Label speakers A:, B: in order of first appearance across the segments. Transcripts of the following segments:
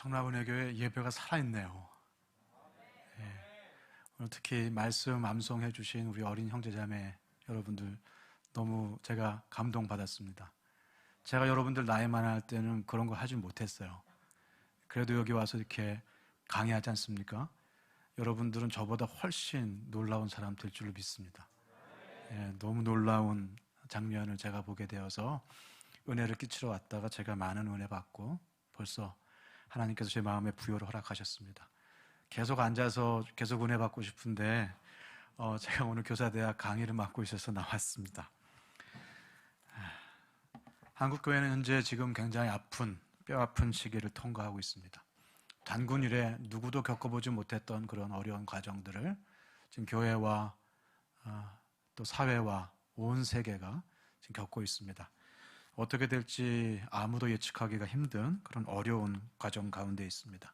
A: 청라은혜교회 예배가 살아있네요. 오늘 특히 말씀 암송해 주신 우리 어린 형제자매 여러분들 너무 제가 감동받았습니다. 제가 여러분들 나이 많을 때는 그런 거 하지 못했어요. 그래도 여기 와서 이렇게 강의하지 않습니까? 여러분들은 저보다 훨씬 놀라운 사람 될 줄로 믿습니다. 너무 놀라운 장면을 제가 보게 되어서 은혜를 끼치러 왔다가 제가 많은 은혜 받고 벌써 하나님께서 제 마음에 부여를 허락하셨습니다. 계속 앉아서 계속 은혜 받고 싶은데 제가 오늘 교사대학 강의를 맡고 있어서 나왔습니다. 한국교회는 현재 지금 굉장히 뼈 아픈 시기를 통과하고 있습니다. 단군 이래 누구도 겪어보지 못했던 그런 어려운 과정들을 지금 교회와 또 사회와 온 세계가 지금 겪고 있습니다. 어떻게 될지 아무도 예측하기가 힘든 그런 어려운 과정 가운데 있습니다.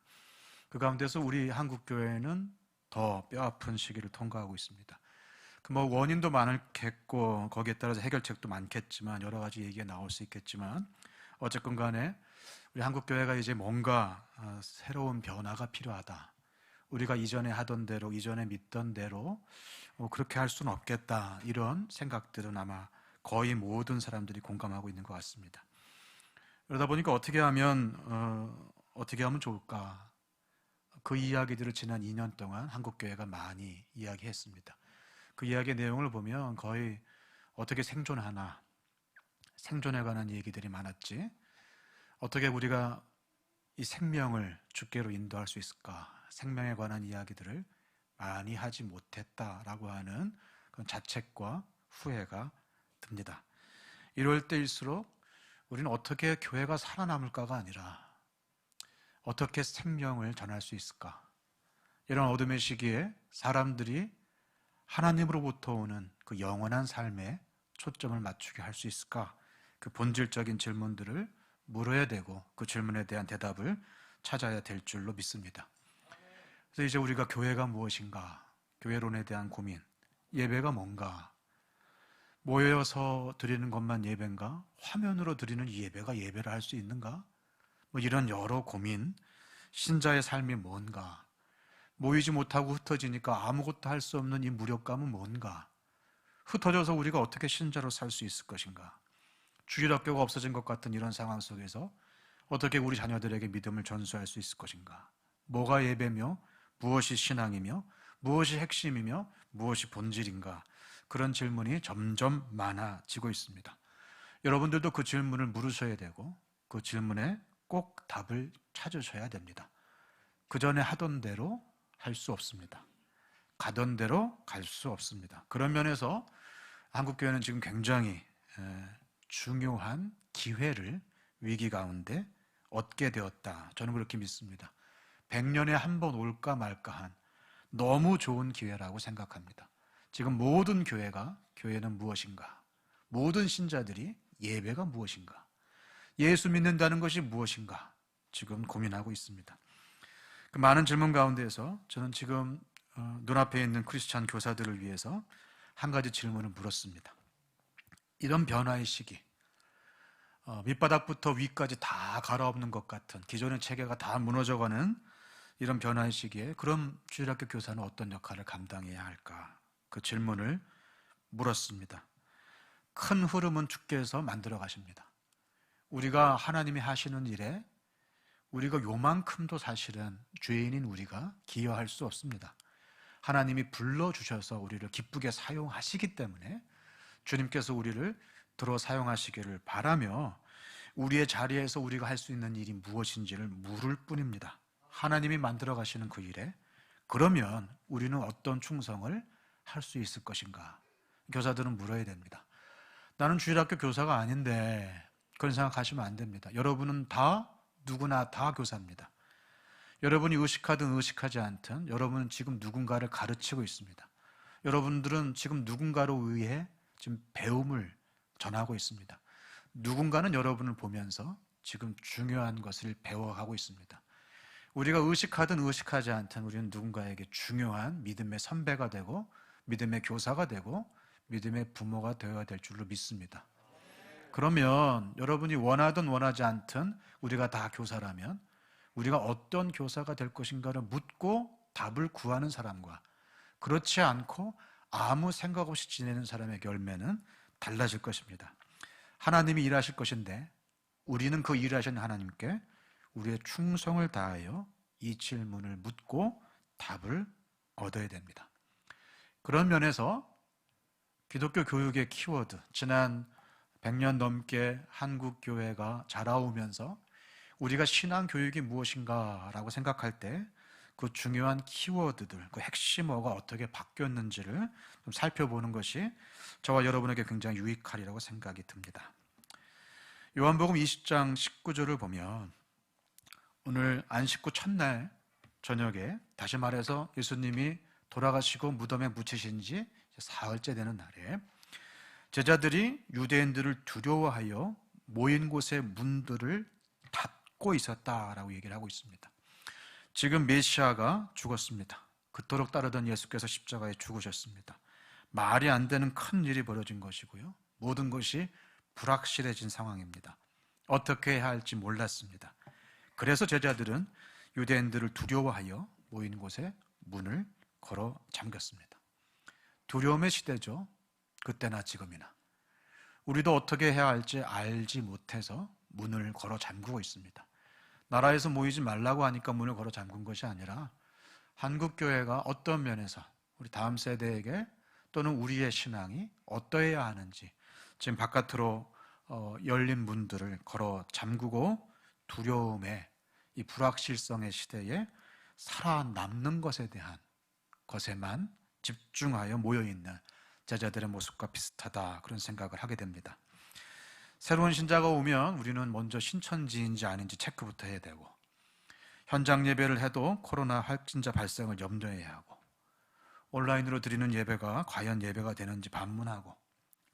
A: 그 가운데서 우리 한국교회는 더 뼈아픈 시기를 통과하고 있습니다. 원인도 많겠고 거기에 따라서 해결책도 많겠지만 여러 가지 얘기가 나올 수 있겠지만 어쨌건 간에 우리 한국교회가 이제 뭔가 새로운 변화가 필요하다. 우리가 이전에 하던 대로, 이전에 믿던 대로 그렇게 할 수는 없겠다. 이런 생각들은 아마 거의 모든 사람들이 공감하고 있는 것 같습니다. 그러다 보니까 어떻게 하면 좋을까? 그 이야기들을 지난 2년 동안 한국교회가 많이 이야기했습니다. 그 이야기의 내용을 보면 거의 어떻게 생존하나, 생존에 관한 얘기들이 많았지, 어떻게 우리가 이 생명을 주께로 인도할 수 있을까, 생명에 관한 이야기들을 많이 하지 못했다라고 하는 그런 자책과 후회가 듭니다. 이럴 때일수록 우리는 어떻게 교회가 살아남을까가 아니라 어떻게 생명을 전할 수 있을까? 이런 어둠의 시기에 사람들이 하나님으로부터 오는 그 영원한 삶에 초점을 맞추게 할 수 있을까? 그 본질적인 질문들을 물어야 되고 그 질문에 대한 대답을 찾아야 될 줄로 믿습니다. 그래서 이제 우리가 교회가 무엇인가? 교회론에 대한 고민, 예배가 뭔가? 모여서 드리는 것만 예배인가? 화면으로 드리는 예배가 예배를 할 수 있는가? 이런 여러 고민, 신자의 삶이 뭔가? 모이지 못하고 흩어지니까 아무것도 할 수 없는 이 무력감은 뭔가? 흩어져서 우리가 어떻게 신자로 살 수 있을 것인가? 주일학교가 없어진 것 같은 이런 상황 속에서 어떻게 우리 자녀들에게 믿음을 전수할 수 있을 것인가? 뭐가 예배며 무엇이 신앙이며 무엇이 핵심이며 무엇이 본질인가? 그런 질문이 점점 많아지고 있습니다. 여러분들도 그 질문을 물으셔야 되고 그 질문에 꼭 답을 찾으셔야 됩니다. 그 전에 하던 대로 할 수 없습니다. 가던 대로 갈 수 없습니다. 그런 면에서 한국교회는 지금 굉장히 중요한 기회를 위기 가운데 얻게 되었다. 저는 그렇게 믿습니다. 100년에 한 번 올까 말까한 너무 좋은 기회라고 생각합니다. 지금 모든 교회는 무엇인가? 모든 신자들이 예배가 무엇인가? 예수 믿는다는 것이 무엇인가? 지금 고민하고 있습니다. 그 많은 질문 가운데에서 저는 지금 눈앞에 있는 크리스찬 교사들을 위해서 한 가지 질문을 물었습니다. 이런 변화의 시기, 밑바닥부터 위까지 다 갈아엎는 것 같은 기존의 체계가 다 무너져가는 이런 변화의 시기에 그럼 주일학교 교사는 어떤 역할을 감당해야 할까? 그 질문을 물었습니다. 큰 흐름은 주께서 만들어 가십니다. 우리가 하나님이 하시는 일에 우리가 요만큼도 사실은 죄인인 우리가 기여할 수 없습니다. 하나님이 불러주셔서 우리를 기쁘게 사용하시기 때문에 주님께서 우리를 들어 사용하시기를 바라며 우리의 자리에서 우리가 할 수 있는 일이 무엇인지를 물을 뿐입니다. 하나님이 만들어 가시는 그 일에 그러면 우리는 어떤 충성을 할 수 있을 것인가? 교사들은 물어야 됩니다. 나는 주일학교 교사가 아닌데 그런 생각하시면 안 됩니다. 여러분은 누구나 다 교사입니다. 여러분이 의식하든 의식하지 않든 여러분은 지금 누군가를 가르치고 있습니다. 여러분들은 지금 누군가로 의해 지금 배움을 전하고 있습니다. 누군가는 여러분을 보면서 지금 중요한 것을 배워가고 있습니다. 우리가 의식하든 의식하지 않든 우리는 누군가에게 중요한 믿음의 선배가 되고 믿음의 교사가 되고 믿음의 부모가 되어야 될 줄로 믿습니다. 그러면 여러분이 원하든 원하지 않든 우리가 다 교사라면 우리가 어떤 교사가 될 것인가를 묻고 답을 구하는 사람과 그렇지 않고 아무 생각 없이 지내는 사람의 열매는 달라질 것입니다. 하나님이 일하실 것인데 우리는 그 일하시는 하나님께 우리의 충성을 다하여 이 질문을 묻고 답을 얻어야 됩니다. 그런 면에서 기독교 교육의 키워드, 지난 100년 넘게 한국 교회가 자라오면서 우리가 신앙 교육이 무엇인가라고 생각할 때 그 중요한 키워드들, 그 핵심어가 어떻게 바뀌었는지를 좀 살펴보는 것이 저와 여러분에게 굉장히 유익하리라고 생각이 듭니다. 요한복음 20장 19절을 보면 오늘 안식구 첫날 저녁에, 다시 말해서 예수님이 돌아가시고 무덤에 묻히신 지 사흘째 되는 날에 제자들이 유대인들을 두려워하여 모인 곳의 문들을 닫고 있었다라고 얘기를 하고 있습니다. 지금 메시아가 죽었습니다. 그토록 따르던 예수께서 십자가에 죽으셨습니다. 말이 안 되는 큰 일이 벌어진 것이고요. 모든 것이 불확실해진 상황입니다. 어떻게 해야 할지 몰랐습니다. 그래서 제자들은 유대인들을 두려워하여 모인 곳에 문을 걸어 잠겼습니다. 두려움의 시대죠. 그때나 지금이나. 우리도 어떻게 해야 할지 알지 못해서 문을 걸어 잠그고 있습니다. 나라에서 모이지 말라고 하니까 문을 걸어 잠근 것이 아니라 한국교회가 어떤 면에서 우리 다음 세대에게 또는 우리의 신앙이 어떠해야 하는지 지금 바깥으로 열린 문들을 걸어 잠그고 두려움의 이 불확실성의 시대에 살아남는 것에 대한 것에만 집중하여 모여있는 제자들의 모습과 비슷하다, 그런 생각을 하게 됩니다. 새로운 신자가 오면 우리는 먼저 신천지인지 아닌지 체크부터 해야 되고, 현장 예배를 해도 코로나 확진자 발생을 염려해야 하고, 온라인으로 드리는 예배가 과연 예배가 되는지 반문하고,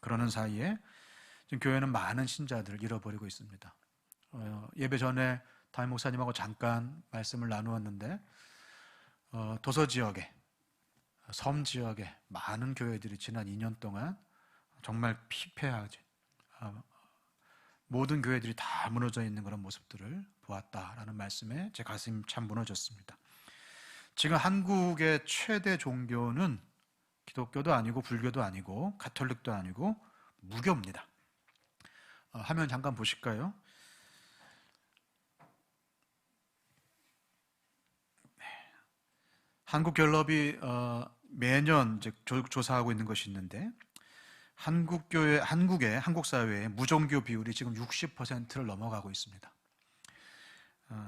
A: 그러는 사이에 지금 교회는 많은 신자들을 잃어버리고 있습니다. 예배 전에 담임 목사님하고 잠깐 말씀을 나누었는데 도서 지역에, 섬 지역에 많은 교회들이 지난 2년 동안 정말 피폐하지, 모든 교회들이 다 무너져 있는 그런 모습들을 보았다라는 말씀에 제 가슴이 참 무너졌습니다. 지금 한국의 최대 종교는 기독교도 아니고 불교도 아니고 가톨릭도 아니고 무교입니다. 화면 잠깐 보실까요? 한국갤럽이 매년 이제 조사하고 있는 것이 있는데, 한국 사회의 무종교 비율이 지금 60%를 넘어가고 있습니다.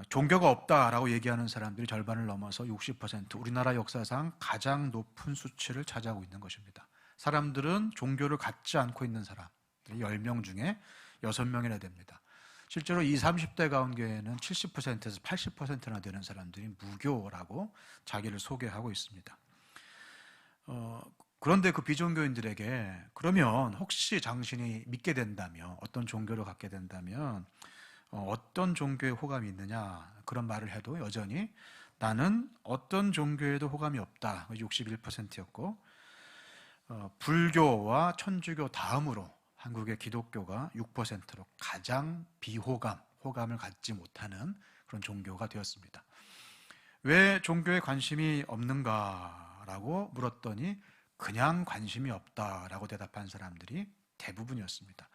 A: 종교가 없다라고 얘기하는 사람들이 절반을 넘어서 60%, 우리나라 역사상 가장 높은 수치를 차지하고 있는 것입니다. 사람들은 종교를 갖지 않고 있는 사람들이 10명 중에 6명이나 됩니다. 실제로 20, 30대 가운데에는 70%에서 80%나 되는 사람들이 무교라고 자기를 소개하고 있습니다. 그런데 그 비종교인들에게 그러면 혹시 당신이 믿게 된다면, 어떤 종교를 갖게 된다면 어떤 종교에 호감이 있느냐, 그런 말을 해도 여전히 나는 어떤 종교에도 호감이 없다, 61%였고 불교와 천주교 다음으로 한국의 기독교가 6%로 가장 호감을 갖지 못하는 그런 종교가 되었습니다. 왜 종교에 관심이 없는가라고 물었더니 그냥 관심이 없다라고 대답한 사람들이 대부분이었습니다.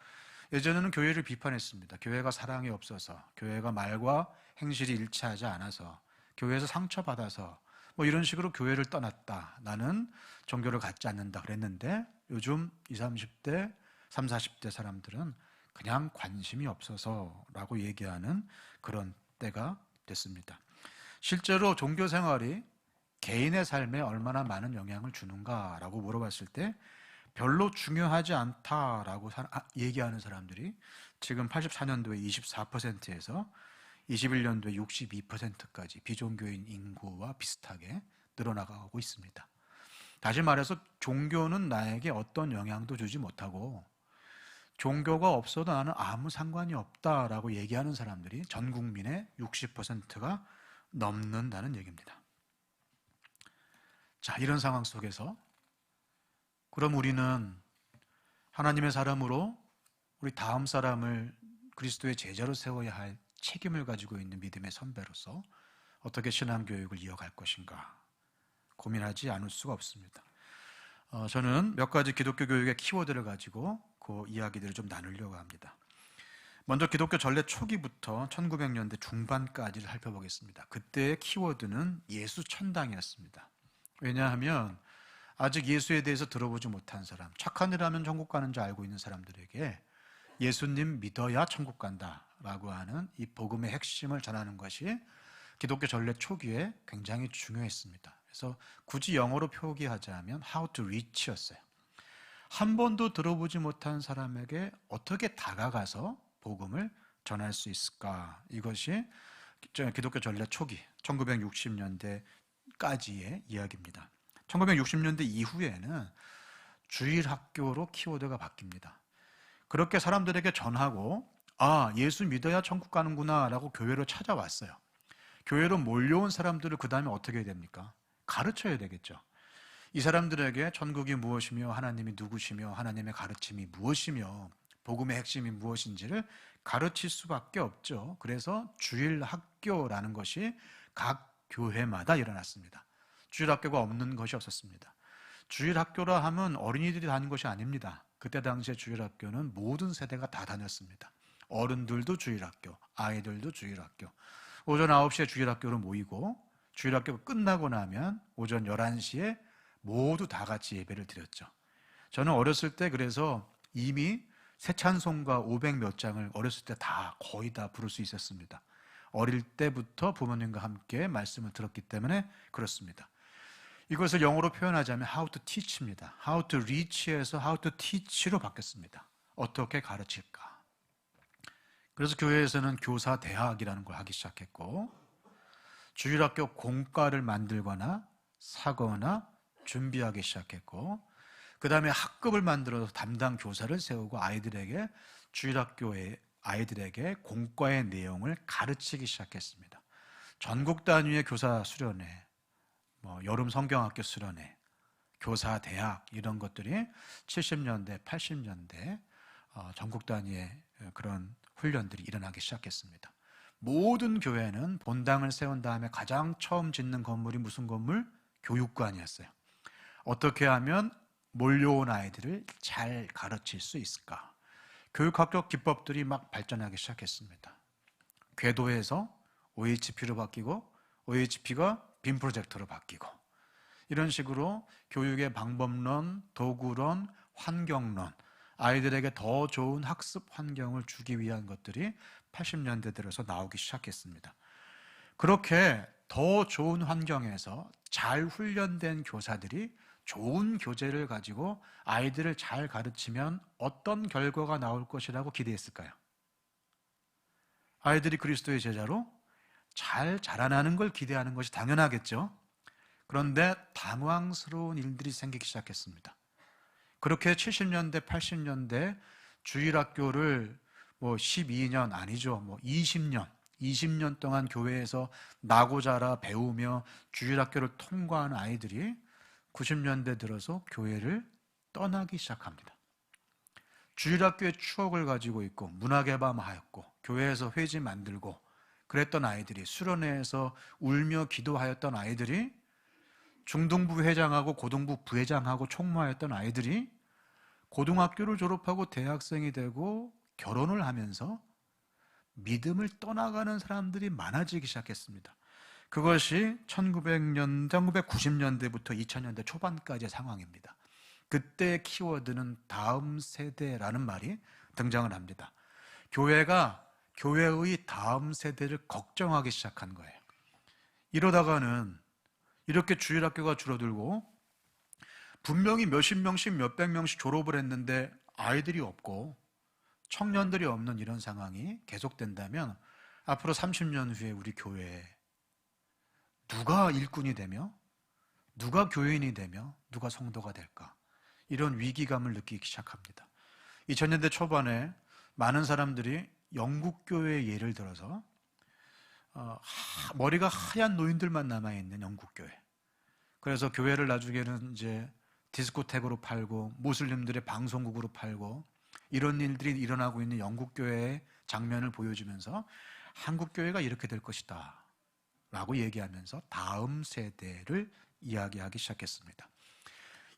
A: 예전에는 교회를 비판했습니다. 교회가 사랑이 없어서, 교회가 말과 행실이 일치하지 않아서, 교회에서 상처받아서 뭐 이런 식으로 교회를 떠났다, 나는 종교를 갖지 않는다 그랬는데, 요즘 20, 30대, 30, 40대 사람들은 그냥 관심이 없어서 라고 얘기하는 그런 때가 됐습니다. 실제로 종교 생활이 개인의 삶에 얼마나 많은 영향을 주는가라고 물어봤을 때 별로 중요하지 않다라고 얘기하는 사람들이 지금 84년도에 24%에서 21년도에 62%까지 비종교인 인구와 비슷하게 늘어나가고 있습니다. 다시 말해서 종교는 나에게 어떤 영향도 주지 못하고 종교가 없어도 나는 아무 상관이 없다라고 얘기하는 사람들이 전 국민의 60%가 넘는다는 얘기입니다. 자, 이런 상황 속에서 그럼 우리는 하나님의 사람으로 우리 다음 사람을 그리스도의 제자로 세워야 책임을 가지고 있는 믿음의 선배로서 어떻게 신앙교육을 이어갈 것인가 고민하지 않을 수가 없습니다. 저는 몇 가지 기독교 교육의 키워드를 가지고 그 이야기들을 좀 나누려고 합니다. 먼저 기독교 전래 초기부터 1900년대 중반까지를 살펴보겠습니다. 그때의 키워드는 예수 천당이었습니다. 왜냐하면 아직 예수에 대해서 들어보지 못한 사람, 착한 일 하면 천국 가는 줄 알고 있는 사람들에게 예수님 믿어야 천국 간다라고 하는 이 복음의 핵심을 전하는 것이 기독교 전래 초기에 굉장히 중요했습니다. 그래서 굳이 영어로 표기하자면 How to Reach였어요. 한 번도 들어보지 못한 사람에게 어떻게 다가가서 복음을 전할 수 있을까? 이것이 기독교 전래 초기 1960년대까지의 이야기입니다. 1960년대 이후에는 주일학교로 키워드가 바뀝니다. 그렇게 사람들에게 전하고 예수 믿어야 천국 가는구나 라고 교회로 찾아왔어요. 교회로 몰려온 사람들을 그 다음에 어떻게 해야 됩니까? 가르쳐야 되겠죠. 이 사람들에게 천국이 무엇이며 하나님이 누구시며 하나님의 가르침이 무엇이며 복음의 핵심이 무엇인지를 가르칠 수밖에 없죠. 그래서 주일학교라는 것이 각 교회마다 일어났습니다. 주일학교가 없는 것이 없었습니다. 주일학교라 하면 어린이들이 다니는 것이 아닙니다. 그때 당시에 주일학교는 모든 세대가 다 다녔습니다. 어른들도 주일학교, 아이들도 주일학교. 오전 9시에 주일학교로 모이고 주일학교가 끝나고 나면 오전 11시에 모두 다 같이 예배를 드렸죠. 저는 어렸을 때 그래서 이미 새 찬송가 500 몇 장을 어렸을 때 다 거의 다 부를 수 있었습니다. 어릴 때부터 부모님과 함께 말씀을 들었기 때문에 그렇습니다. 이것을 영어로 표현하자면 How to teach입니다. How to reach에서 How to teach로 바뀌었습니다. 어떻게 가르칠까? 그래서 교회에서는 교사 대학이라는 걸 하기 시작했고 주일학교 공과를 만들거나 사거나 준비하기 시작했고 그 다음에 학급을 만들어서 담당 교사를 세우고 아이들에게 주일학교의 아이들에게 공과의 내용을 가르치기 시작했습니다. 전국 단위의 교사 수련회, 여름 성경학교 수련회, 교사 대학 이런 것들이 70년대, 80년대 전국 단위의 그런 훈련들이 일어나기 시작했습니다. 모든 교회는 본당을 세운 다음에 가장 처음 짓는 건물이 무슨 건물? 교육관이었어요. 어떻게 하면 몰려온 아이들을 잘 가르칠 수 있을까? 교육학적 기법들이 막 발전하기 시작했습니다. 궤도에서 OHP로 바뀌고 OHP가 빔 프로젝터로 바뀌고 이런 식으로 교육의 방법론, 도구론, 환경론 아이들에게 더 좋은 학습 환경을 주기 위한 것들이 80년대 들어서 나오기 시작했습니다. 그렇게 더 좋은 환경에서 잘 훈련된 교사들이 좋은 교재를 가지고 아이들을 잘 가르치면 어떤 결과가 나올 것이라고 기대했을까요? 아이들이 그리스도의 제자로 잘 자라나는 걸 기대하는 것이 당연하겠죠. 그런데 당황스러운 일들이 생기기 시작했습니다. 그렇게 70년대, 80년대 주일학교를 12년 아니죠. 20년 동안 교회에서 나고 자라 배우며 주일학교를 통과한 아이들이 90년대 들어서 교회를 떠나기 시작합니다. 주일학교의 추억을 가지고 있고 문화개방하였고 교회에서 회지 만들고 그랬던 아이들이 수련회에서 울며 기도하였던 아이들이 중등부 회장하고 고등부 부회장하고 총무하였던 아이들이 고등학교를 졸업하고 대학생이 되고 결혼을 하면서 믿음을 떠나가는 사람들이 많아지기 시작했습니다. 그것이 1990년대부터 2000년대 초반까지의 상황입니다. 그때의 키워드는 다음 세대라는 말이 등장을 합니다. 교회가 교회의 다음 세대를 걱정하기 시작한 거예요. 이러다가는 이렇게 주일학교가 줄어들고 분명히 몇십 명씩 몇백 명씩 졸업을 했는데 아이들이 없고 청년들이 없는 이런 상황이 계속된다면 앞으로 30년 후에 우리 교회에 누가 일꾼이 되며 누가 교인이 되며 누가 성도가 될까? 이런 위기감을 느끼기 시작합니다. 2000년대 초반에 많은 사람들이 영국 교회의 예를 들어서 머리가 하얀 노인들만 남아있는 영국 교회. 그래서 교회를 나중에는 이제 디스코텍으로 팔고 모슬림들의 방송국으로 팔고 이런 일들이 일어나고 있는 영국 교회의 장면을 보여주면서 한국 교회가 이렇게 될 것이다 라고 얘기하면서 다음 세대를 이야기하기 시작했습니다.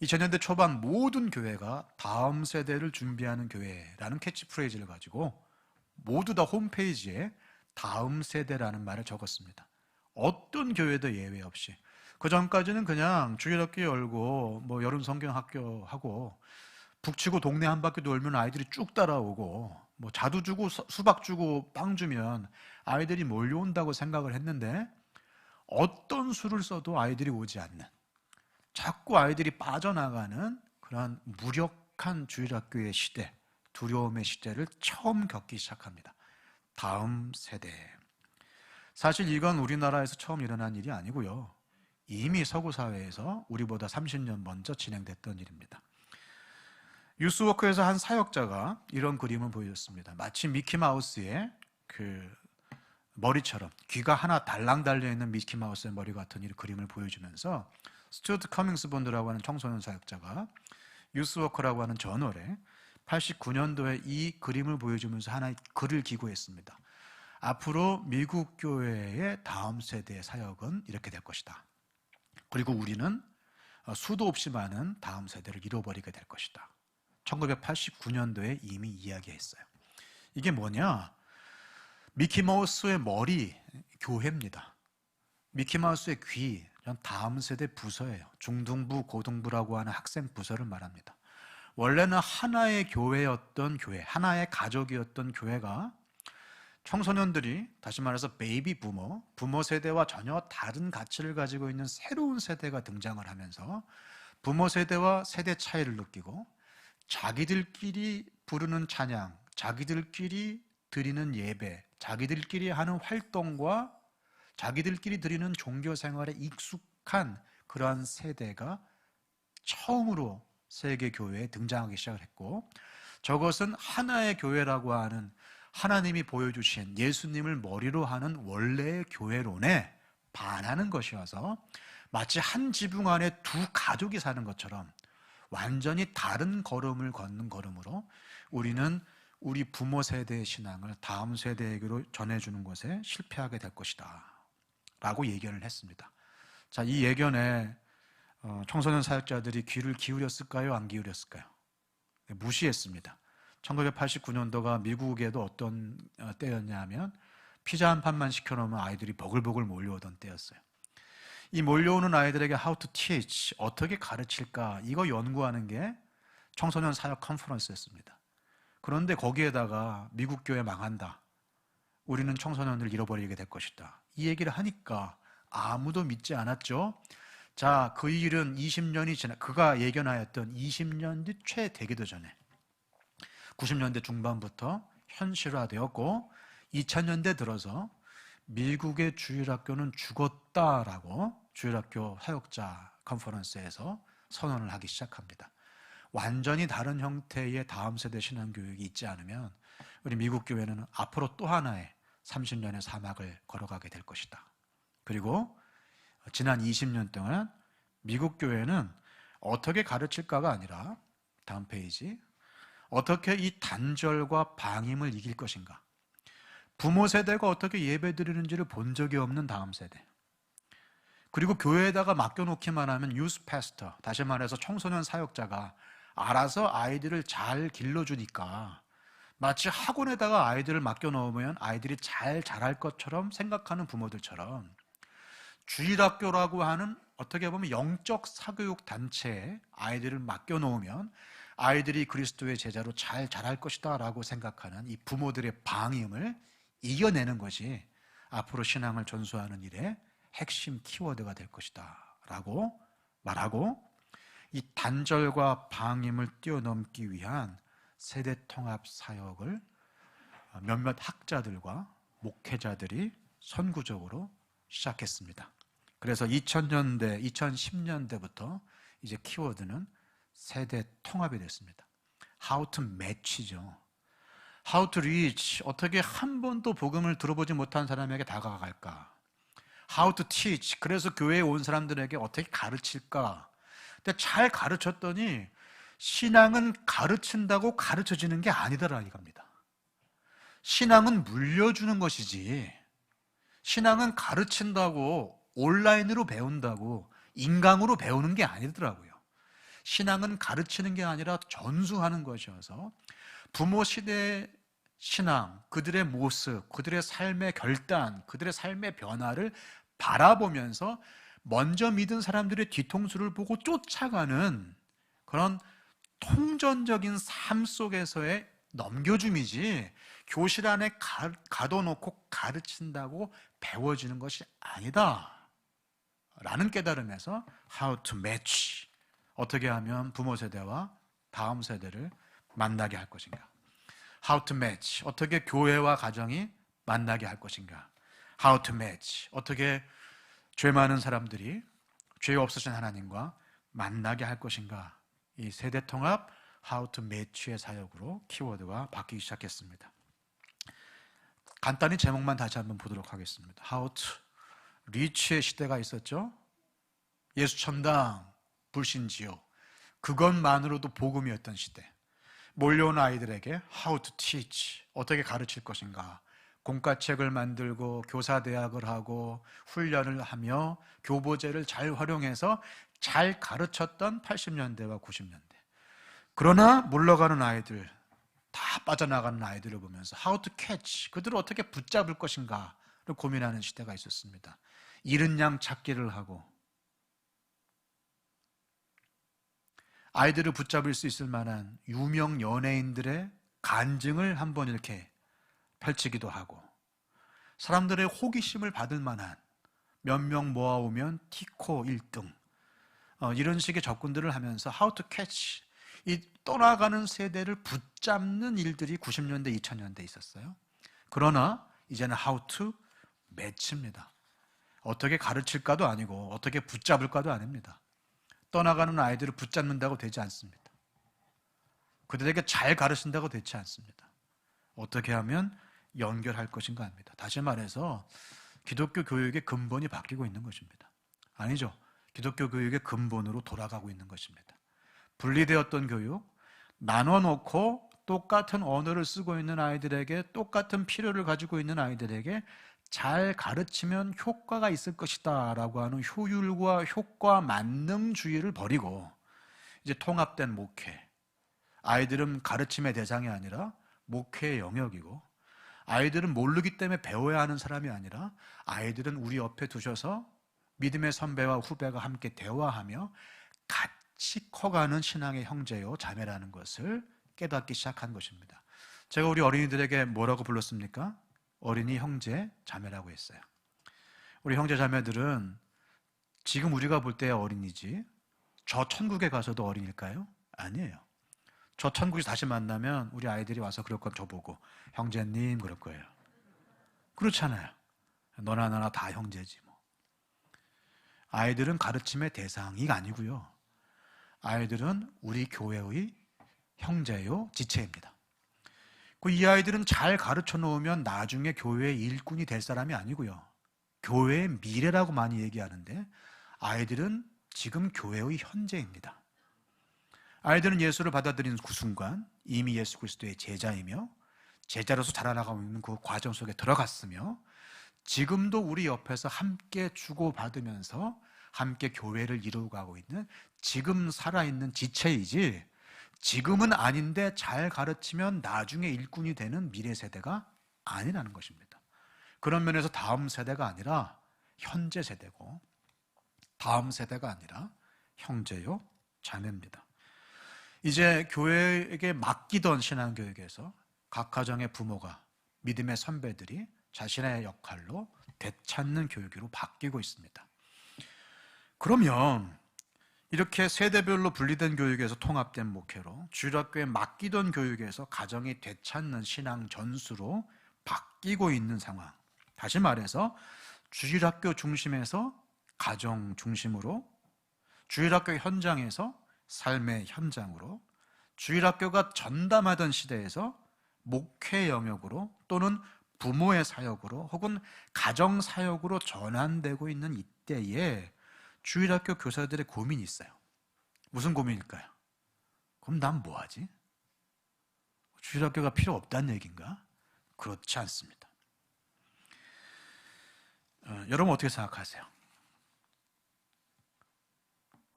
A: 2000년대 초반 모든 교회가 다음 세대를 준비하는 교회라는 캐치프레이즈를 가지고 모두 다 홈페이지에 다음 세대라는 말을 적었습니다. 어떤 교회도 예외 없이. 그 전까지는 그냥 주일학교 열고 뭐 여름 성경학교 하고 북치고 동네 한 바퀴 돌면 아이들이 쭉 따라오고 뭐 자두 주고 수박 주고 빵 주면 아이들이 몰려온다고 생각을 했는데 어떤 수를 써도 아이들이 오지 않는, 자꾸 아이들이 빠져나가는 그러한 무력한 주일학교의 시대, 두려움의 시대를 처음 겪기 시작합니다. 다음 세대. 사실 이건 우리나라에서 처음 일어난 일이 아니고요. 이미 서구 사회에서 우리보다 30년 먼저 진행됐던 일입니다. 유스워크에서 한 사역자가 이런 그림을 보여줬습니다. 마치 미키마우스의 그 머리처럼 귀가 하나 달랑 달려있는 미키마우스의 머리 같은 이 그림을 보여주면서 스튜어트 커밍스 본드라고 하는 청소년 사역자가 유스워크라고 하는 저널에 89년도에 이 그림을 보여주면서 하나의 글을 기고했습니다. 앞으로 미국 교회의 다음 세대의 사역은 이렇게 될 것이다. 그리고 우리는 수도 없이 많은 다음 세대를 잃어버리게 될 것이다. 1989년도에 이미 이야기했어요. 이게 뭐냐? 미키마우스의 머리, 교회입니다. 미키마우스의 귀, 다음 세대 부서예요. 중등부, 고등부라고 하는 학생 부서를 말합니다. 원래는 하나의 교회였던 교회, 하나의 가족이었던 교회가 청소년들이, 다시 말해서 베이비 부모 세대와 전혀 다른 가치를 가지고 있는 새로운 세대가 등장을 하면서 부모 세대와 세대 차이를 느끼고 자기들끼리 부르는 찬양, 자기들끼리 드리는 예배, 자기들끼리 하는 활동과 자기들끼리 드리는 종교 생활에 익숙한 그러한 세대가 처음으로 세계 교회에 등장하기 시작을 했고, 저것은 하나의 교회라고 하는 하나님이 보여주신 예수님을 머리로 하는 원래의 교회론에 반하는 것이어서 마치 한 지붕 안에 두 가족이 사는 것처럼 완전히 다른 걸음을 걷는 걸음으로 우리는 우리 부모 세대의 신앙을 다음 세대에게로 전해주는 것에 실패하게 될 것이다 라고 예견을 했습니다. 자, 이 예견에 청소년 사역자들이 귀를 기울였을까요? 안 기울였을까요? 네, 무시했습니다. 1989년도가 미국에도 어떤 때였냐 하면 피자 한 판만 시켜놓으면 아이들이 버글버글 몰려오던 때였어요. 이 몰려오는 아이들에게 how to teach, 어떻게 가르칠까, 이거 연구하는 게 청소년 사역 컨퍼런스였습니다. 그런데 거기에다가 미국 교회 망한다, 우리는 청소년을 잃어버리게 될 것이다, 이 얘기를 하니까 아무도 믿지 않았죠. 자, 그 일은 20년이 지나, 그가 예견하였던 20년 뒤 채 되기도 전에 90년대 중반부터 현실화되었고 2000년대 들어서 미국의 주일학교는 죽었다라고 주일학교 사역자 컨퍼런스에서 선언을 하기 시작합니다. 완전히 다른 형태의 다음 세대 신앙교육이 있지 않으면 우리 미국 교회는 앞으로 또 하나의 30년의 사막을 걸어가게 될 것이다. 그리고 지난 20년 동안 미국 교회는 어떻게 가르칠까가 아니라, 다음 페이지, 어떻게 이 단절과 방임을 이길 것인가, 부모 세대가 어떻게 예배 드리는지를 본 적이 없는 다음 세대, 그리고 교회에다가 맡겨놓기만 하면 유스 패스터, 다시 말해서 청소년 사역자가 알아서 아이들을 잘 길러주니까 마치 학원에다가 아이들을 맡겨놓으면 아이들이 잘 자랄 것처럼 생각하는 부모들처럼 주일학교라고 하는 어떻게 보면 영적 사교육 단체에 아이들을 맡겨놓으면 아이들이 그리스도의 제자로 잘 자랄 것이다 라고 생각하는 이 부모들의 방임을 이겨내는 것이 앞으로 신앙을 전수하는 일의 핵심 키워드가 될 것이다 라고 말하고, 이 단절과 방임을 뛰어넘기 위한 세대 통합 사역을 몇몇 학자들과 목회자들이 선구적으로 시작했습니다. 그래서 2000년대, 2010년대부터 이제 키워드는 세대 통합이 됐습니다. How to match죠. How to reach, 어떻게 한 번도 복음을 들어보지 못한 사람에게 다가갈까? How to teach, 그래서 교회에 온 사람들에게 어떻게 가르칠까? 근데 잘 가르쳤더니 신앙은 가르친다고 가르쳐지는 게 아니더라 이겁니다. 신앙은 물려주는 것이지, 신앙은 가르친다고, 온라인으로 배운다고, 인강으로 배우는 게 아니더라고요. 신앙은 가르치는 게 아니라 전수하는 것이어서 부모 시대의 신앙, 그들의 모습, 그들의 삶의 결단, 그들의 삶의 변화를 바라보면서 먼저 믿은 사람들의 뒤통수를 보고 쫓아가는 그런 통전적인 삶 속에서의 넘겨줌이지, 교실 안에 가둬놓고 가르친다고 배워지는 것이 아니다 라는 깨달음에서 How to match, 어떻게 하면 부모 세대와 다음 세대를 만나게 할 것인가, How to match, 어떻게 교회와 가정이 만나게 할 것인가, How to match, 어떻게 죄 많은 사람들이 죄 없으신 하나님과 만나게 할 것인가. 이 세대 통합 How to match의 사역으로 키워드가 바뀌기 시작했습니다. 간단히 제목만 다시 한번 보도록 하겠습니다. How to reach의 시대가 있었죠. 예수 천당, 불신지옥, 그것만으로도 복음이었던 시대. 몰려온 아이들에게 How to teach, 어떻게 가르칠 것인가, 공과책을 만들고 교사대학을 하고 훈련을 하며 교보제를 잘 활용해서 잘 가르쳤던 80년대와 90년대. 그러나 물러가는 아이들, 다 빠져나가는 아이들을 보면서 How to catch, 그들을 어떻게 붙잡을 것인가를 고민하는 시대가 있었습니다. 잃은 양 찾기를 하고, 아이들을 붙잡을 수 있을 만한 유명 연예인들의 간증을 한번 이렇게 펼치기도 하고, 사람들의 호기심을 받을 만한 몇 명 모아오면 티코 1등, 이런 식의 접근들을 하면서 How to catch, 이 떠나가는 세대를 붙잡는 일들이 90년대, 2000년대 있었어요. 그러나 이제는 How to match입니다. 어떻게 가르칠까도 아니고 어떻게 붙잡을까도 아닙니다. 떠나가는 아이들을 붙잡는다고 되지 않습니다. 그들에게 잘 가르친다고 되지 않습니다. 어떻게 하면 연결할 것인가 합니다. 다시 말해서 기독교 교육의 근본이 바뀌고 있는 것입니다. 아니죠. 기독교 교육의 근본으로 돌아가고 있는 것입니다. 분리되었던 교육, 나눠놓고 똑같은 언어를 쓰고 있는 아이들에게, 똑같은 필요를 가지고 있는 아이들에게 잘 가르치면 효과가 있을 것이다 라고 하는 효율과 효과 만능주의를 버리고, 이제 통합된 목회, 아이들은 가르침의 대상이 아니라 목회의 영역이고, 아이들은 모르기 때문에 배워야 하는 사람이 아니라 아이들은 우리 옆에 두셔서 믿음의 선배와 후배가 함께 대화하며 같이 커가는 신앙의 형제요 자매라는 것을 깨닫기 시작한 것입니다. 제가 우리 어린이들에게 뭐라고 불렀습니까? 어린이 형제 자매라고 했어요. 우리 형제 자매들은 지금 우리가 볼 때의 어린이지 저 천국에 가서도 어린일까요? 아니에요. 저 천국에서 다시 만나면 우리 아이들이 와서 그럴 건 저보고 형제님 그럴 거예요. 그렇잖아요. 너나 나나 다 형제지 뭐. 아이들은 가르침의 대상이 아니고요, 아이들은 우리 교회의 형제요 지체입니다. 이 아이들은 잘 가르쳐 놓으면 나중에 교회의 일꾼이 될 사람이 아니고요, 교회의 미래라고 많이 얘기하는데 아이들은 지금 교회의 현재입니다. 아이들은 예수를 받아들이는 그 순간 이미 예수 그리스도의 제자이며 제자로서 자라나가고 있는 그 과정 속에 들어갔으며, 지금도 우리 옆에서 함께 주고받으면서 함께 교회를 이루어가고 있는 지금 살아있는 지체이지, 지금은 아닌데 잘 가르치면 나중에 일꾼이 되는 미래 세대가 아니라는 것입니다. 그런 면에서 다음 세대가 아니라 현재 세대고, 다음 세대가 아니라 형제요 자매입니다. 이제 교회에게 맡기던 신앙교육에서 각 가정의 부모가, 믿음의 선배들이 자신의 역할로 되찾는 교육으로 바뀌고 있습니다. 그러면 이렇게 세대별로 분리된 교육에서 통합된 목회로, 주일학교에 맡기던 교육에서 가정이 되찾는 신앙 전수로 바뀌고 있는 상황, 다시 말해서 주일학교 중심에서 가정 중심으로, 주일학교 현장에서 삶의 현장으로, 주일학교가 전담하던 시대에서 목회 영역으로 또는 부모의 사역으로 혹은 가정 사역으로 전환되고 있는 이때에 주일학교 교사들의 고민이 있어요. 무슨 고민일까요? 그럼 난 뭐하지? 주일학교가 필요 없다는 얘기인가? 그렇지 않습니다. 여러분 어떻게 생각하세요?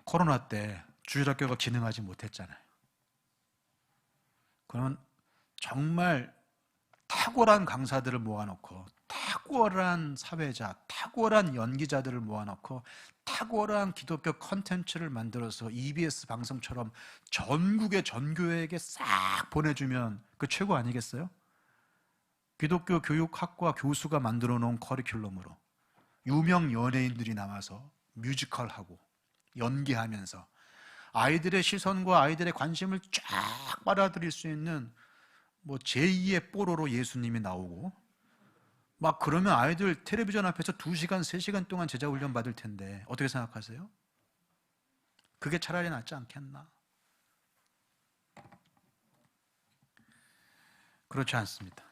A: 코로나 때 주일학교가 기능하지 못했잖아요. 그건 정말 탁월한 강사들을 모아놓고 탁월한 사회자, 탁월한 연기자들을 모아놓고 탁월한 기독교 컨텐츠를 만들어서 EBS 방송처럼 전국의 전교회에게 싹 보내주면 그 최고 아니겠어요? 기독교 교육학과 교수가 만들어 놓은 커리큘럼으로 유명 연예인들이 나와서 뮤지컬하고 연기하면서 아이들의 시선과 아이들의 관심을 쫙 빨아들일 수 있는 뭐 제2의 뽀로로 예수님이 나오고 막 그러면 아이들 텔레비전 앞에서 2시간, 3시간 동안 제자 훈련 받을 텐데 어떻게 생각하세요? 그게 차라리 낫지 않겠나? 그렇지 않습니다.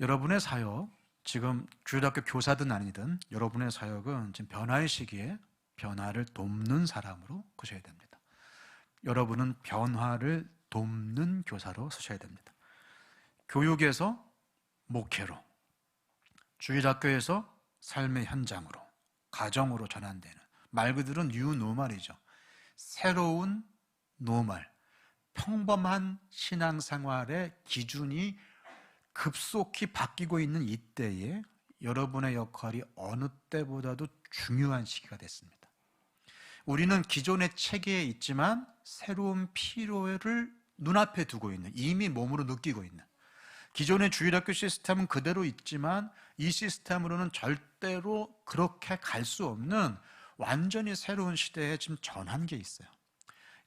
A: 여러분의 사역, 지금 주일학교 교사든 아니든 여러분의 사역은 지금 변화의 시기에 변화를 돕는 사람으로 크셔야 됩니다. 여러분은 변화를 돕는 교사로 서셔야 됩니다. 교육에서 목회로, 주일학교에서 삶의 현장으로, 가정으로 전환되는 말 그대로 뉴 노멀이죠. 새로운 노멀, 평범한 신앙생활의 기준이 급속히 바뀌고 있는 이때에 여러분의 역할이 어느 때보다도 중요한 시기가 됐습니다. 우리는 기존의 체계에 있지만 새로운 필요를 눈앞에 두고 있는, 이미 몸으로 느끼고 있는, 기존의 주일학교 시스템은 그대로 있지만 이 시스템으로는 절대로 그렇게 갈 수 없는 완전히 새로운 시대에 지금 전한 게 있어요.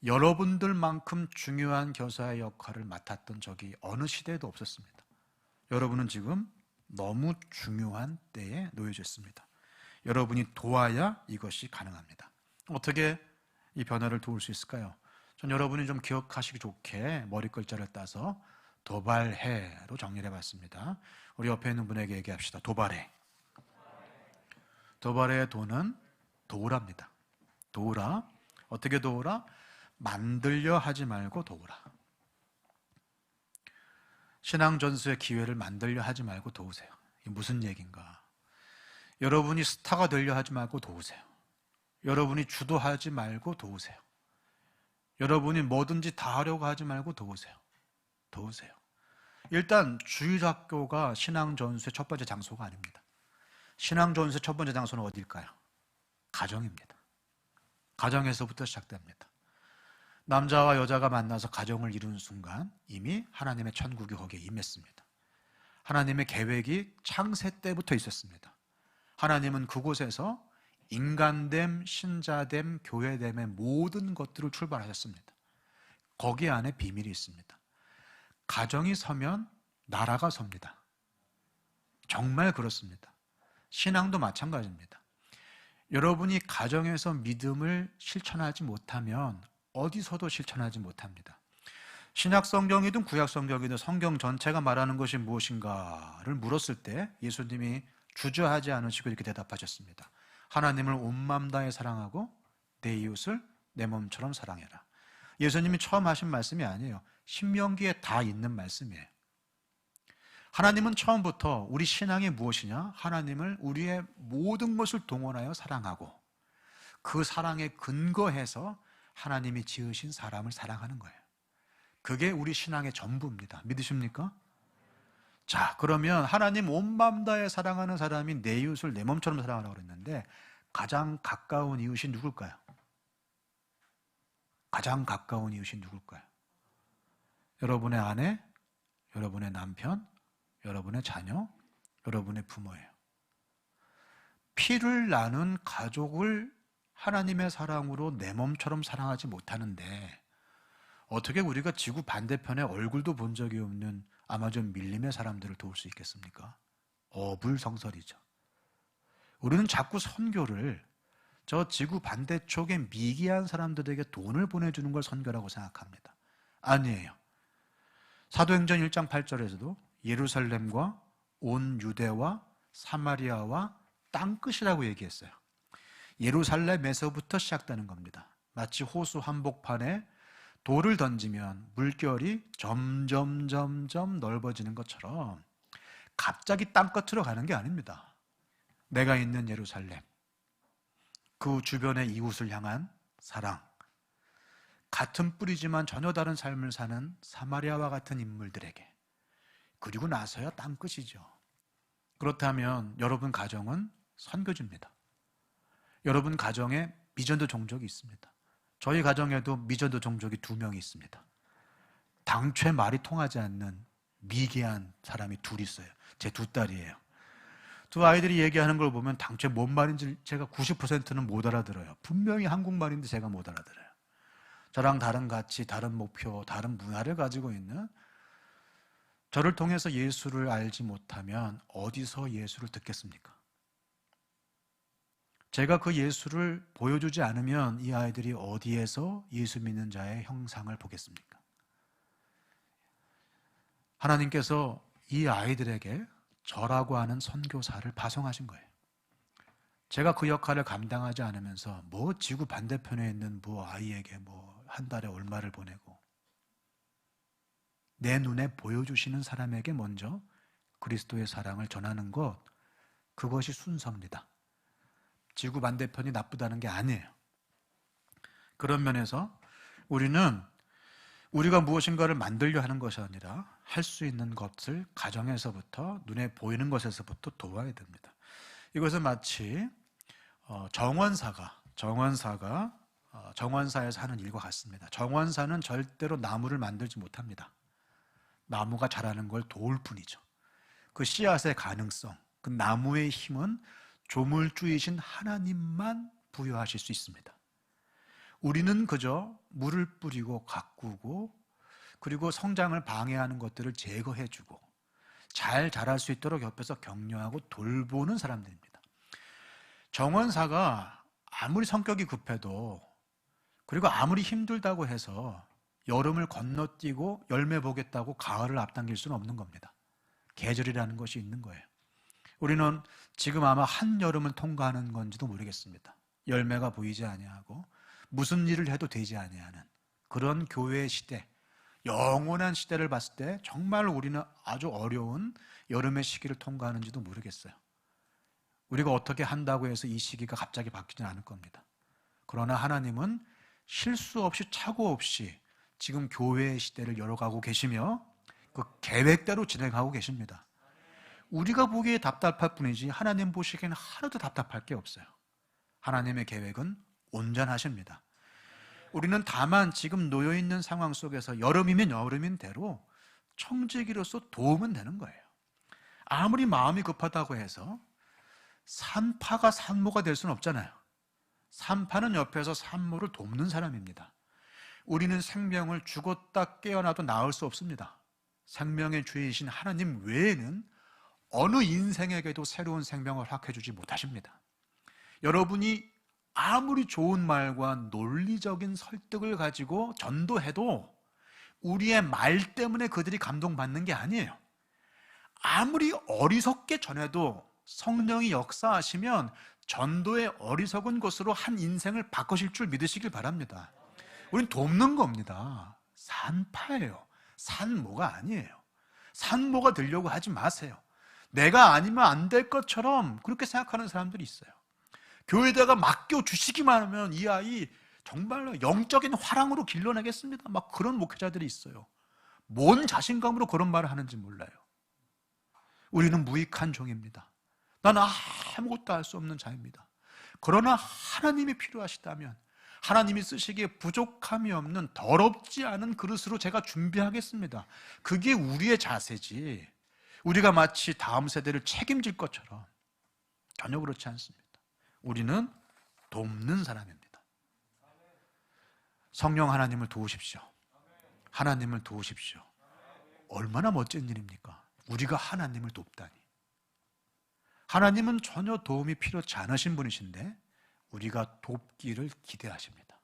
A: 여러분들만큼 중요한 교사의 역할을 맡았던 적이 어느 시대에도 없었습니다. 여러분은 지금 너무 중요한 때에 놓여졌습니다. 여러분이 도와야 이것이 가능합니다. 어떻게 이 변화를 도울 수 있을까요? 전 여러분이 좀 기억하시기 좋게 머리 글자를 따서 도발해로 정리를 해봤습니다. 우리 옆에 있는 분에게 얘기합시다. 도발해. 도발해의 도는 도우랍니다. 도우라. 어떻게 도우라? 만들려 하지 말고 도우라. 신앙 전수의 기회를 만들려 하지 말고 도우세요. 이게 무슨 얘기인가? 여러분이 스타가 되려 하지 말고 도우세요. 여러분이 주도하지 말고 도우세요. 여러분이 뭐든지 다 하려고 하지 말고 도우세요. 도우세요. 일단 주일학교가 신앙 전수의 첫 번째 장소가 아닙니다. 신앙 전수의 첫 번째 장소는 어딜까요? 가정입니다. 가정에서부터 시작됩니다. 남자와 여자가 만나서 가정을 이루는 순간 이미 하나님의 천국이 거기에 임했습니다. 하나님의 계획이 창세 때부터 있었습니다. 하나님은 그곳에서 인간됨, 신자됨, 교회됨의 모든 것들을 출발하셨습니다. 거기 안에 비밀이 있습니다. 가정이 서면 나라가 섭니다. 정말 그렇습니다. 신앙도 마찬가지입니다. 여러분이 가정에서 믿음을 실천하지 못하면 어디서도 실천하지 못합니다. 신약 성경이든 구약 성경이든 성경 전체가 말하는 것이 무엇인가를 물었을 때 예수님이 주저하지 않으시고 이렇게 대답하셨습니다. 하나님을 온 마음 다해 사랑하고 내 이웃을 내 몸처럼 사랑해라. 예수님이 처음 하신 말씀이 아니에요. 신명기에 다 있는 말씀이에요. 하나님은 처음부터 우리 신앙이 무엇이냐? 하나님을 우리의 모든 것을 동원하여 사랑하고 그 사랑에 근거해서 하나님이 지으신 사람을 사랑하는 거예요. 그게 우리 신앙의 전부입니다. 믿으십니까? 자, 그러면 하나님 온 마음 다해 사랑하는 사람이 내 이웃을 내 몸처럼 사랑하라고 그랬는데 가장 가까운 이웃이 누굴까요? 가장 가까운 이웃이 누굴까요? 여러분의 아내, 여러분의 남편, 여러분의 자녀, 여러분의 부모예요. 피를 나눈 가족을 하나님의 사랑으로 내 몸처럼 사랑하지 못하는데 어떻게 우리가 지구 반대편에 얼굴도 본 적이 없는 아마존 밀림의 사람들을 도울 수 있겠습니까? 어불성설이죠. 우리는 자꾸 선교를 저 지구 반대쪽에 미개한 사람들에게 돈을 보내주는 걸 선교라고 생각합니다. 아니에요. 사도행전 1장 8절에서도 예루살렘과 온 유대와 사마리아와 땅끝이라고 얘기했어요. 예루살렘에서부터 시작되는 겁니다. 마치 호수 한복판에 돌을 던지면 물결이 점점 넓어지는 것처럼 갑자기 땅끝으로 가는 게 아닙니다. 내가 있는 예루살렘, 그 주변의 이웃을 향한 사랑, 같은 뿌리지만 전혀 다른 삶을 사는 사마리아와 같은 인물들에게, 그리고 나서야 땅끝이죠. 그렇다면 여러분 가정은 선교지입니다. 여러분 가정에 미전도 종족이 있습니다. 저희 가정에도 미전도 종족이 2명이 있습니다. 당최 말이 통하지 않는 미개한 사람이 2 있어요. 제 2딸이에요. 2 아이들이 얘기하는 걸 보면 당최 뭔 말인지 제가 90%는 못 알아들어요. 분명히 한국말인데 제가 못 알아들어요. 저랑 다른 가치, 다른 목표, 다른 문화를 가지고 있는, 저를 통해서 예수를 알지 못하면 어디서 예수를 듣겠습니까? 제가 그 예수를 보여주지 않으면 이 아이들이 어디에서 예수 믿는 자의 형상을 보겠습니까? 하나님께서 이 아이들에게 저라고 하는 선교사를 파송하신 거예요. 제가 그 역할을 감당하지 않으면서 지구 반대편에 있는 아이에게 한 달에 얼마를 보내고, 내 눈에 보여주시는 사람에게 먼저 그리스도의 사랑을 전하는 것, 그것이 순서입니다. 지구 반대편이 나쁘다는 게 아니에요. 그런 면에서 우리는 우리가 무엇인가를 만들려 하는 것이 아니라 할 수 있는 것을 가정에서부터, 눈에 보이는 것에서부터 도와야 됩니다. 이것은 마치 정원사에서 하는 일과 같습니다. 정원사는 절대로 나무를 만들지 못합니다. 나무가 자라는 걸 도울 뿐이죠. 그 씨앗의 가능성, 그 나무의 힘은 조물주이신 하나님만 부여하실 수 있습니다. 우리는 그저 물을 뿌리고 가꾸고, 그리고 성장을 방해하는 것들을 제거해주고 잘 자랄 수 있도록 옆에서 격려하고 돌보는 사람들입니다. 정원사가 아무리 성격이 급해도, 그리고 아무리 힘들다고 해서 여름을 건너뛰고 열매 보겠다고 가을을 앞당길 수는 없는 겁니다. 계절이라는 것이 있는 거예요. 우리는 지금 아마 한여름을 통과하는 건지도 모르겠습니다. 열매가 보이지 아니하고 무슨 일을 해도 되지 아니하는 그런 교회의 시대, 영원한 시대를 봤을 때 정말 우리는 아주 어려운 여름의 시기를 통과하는지도 모르겠어요. 우리가 어떻게 한다고 해서 이 시기가 갑자기 바뀌지는 않을 겁니다. 그러나 하나님은 실수 없이 착오 없이 지금 교회의 시대를 열어가고 계시며 그 계획대로 진행하고 계십니다. 우리가 보기에 답답할 뿐이지 하나님 보시기에는 하나도 답답할 게 없어요. 하나님의 계획은 온전하십니다. 우리는 다만 지금 놓여있는 상황 속에서 여름이면 여름인 대로 청지기로서 도우면 되는 거예요. 아무리 마음이 급하다고 해서 산파가 산모가 될 수는 없잖아요. 산파는 옆에서 산모를 돕는 사람입니다. 우리는 생명을 죽었다 깨어나도 나을 수 없습니다. 생명의 주이신 하나님 외에는 어느 인생에게도 새로운 생명을 허락해 주지 못하십니다. 여러분이 아무리 좋은 말과 논리적인 설득을 가지고 전도해도 우리의 말 때문에 그들이 감동받는 게 아니에요. 아무리 어리석게 전해도 성령이 역사하시면 전도의 어리석은 것으로 한 인생을 바꾸실 줄 믿으시길 바랍니다. 우린 돕는 겁니다. 산파예요. 산모가 아니에요. 산모가 되려고 하지 마세요. 내가 아니면 안 될 것처럼 그렇게 생각하는 사람들이 있어요. 교회에다가 맡겨주시기만 하면 이 아이 정말로 영적인 화랑으로 길러내겠습니다. 막 그런 목회자들이 있어요. 뭔 자신감으로 그런 말을 하는지 몰라요. 우리는 무익한 종입니다. 나는 아무것도 할 수 없는 자입니다. 그러나 하나님이 필요하시다면 하나님이 쓰시기에 부족함이 없는 더럽지 않은 그릇으로 제가 준비하겠습니다. 그게 우리의 자세지, 우리가 마치 다음 세대를 책임질 것처럼 전혀 그렇지 않습니다. 우리는 돕는 사람입니다. 성령 하나님을 도우십시오. 하나님을 도우십시오. 얼마나 멋진 일입니까? 우리가 하나님을 돕다니. 하나님은 전혀 도움이 필요치 않으신 분이신데 우리가 돕기를 기대하십니다.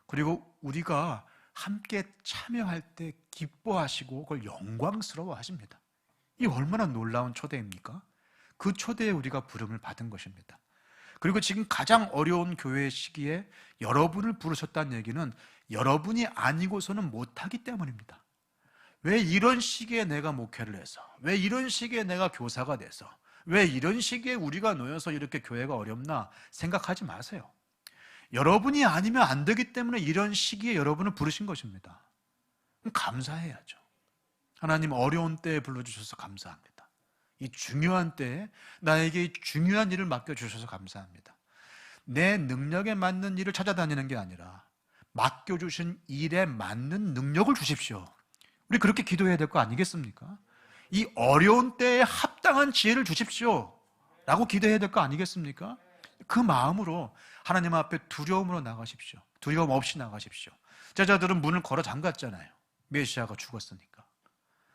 A: 그리고 우리가 함께 참여할 때 기뻐하시고 그걸 영광스러워 하십니다. 이 얼마나 놀라운 초대입니까? 그 초대에 우리가 부름을 받은 것입니다. 그리고 지금 가장 어려운 교회 시기에 여러분을 부르셨다는 얘기는 여러분이 아니고서는 못하기 때문입니다. 왜 이런 시기에 내가 목회를 해서, 왜 이런 시기에 내가 교사가 돼서, 왜 이런 시기에 우리가 놓여서 이렇게 교회가 어렵나 생각하지 마세요. 여러분이 아니면 안 되기 때문에 이런 시기에 여러분을 부르신 것입니다. 그럼 감사해야죠. 하나님 어려운 때에 불러주셔서 감사합니다. 이 중요한 때에 나에게 이 중요한 일을 맡겨주셔서 감사합니다. 내 능력에 맞는 일을 찾아다니는 게 아니라 맡겨주신 일에 맞는 능력을 주십시오. 우리 그렇게 기도해야 될 거 아니겠습니까? 이 어려운 때에 합당한 지혜를 주십시오 라고 기도해야 될 거 아니겠습니까? 그 마음으로 하나님 앞에 두려움으로 나가십시오. 두려움 없이 나가십시오. 제자들은 문을 걸어 잠갔잖아요. 메시아가 죽었으니까.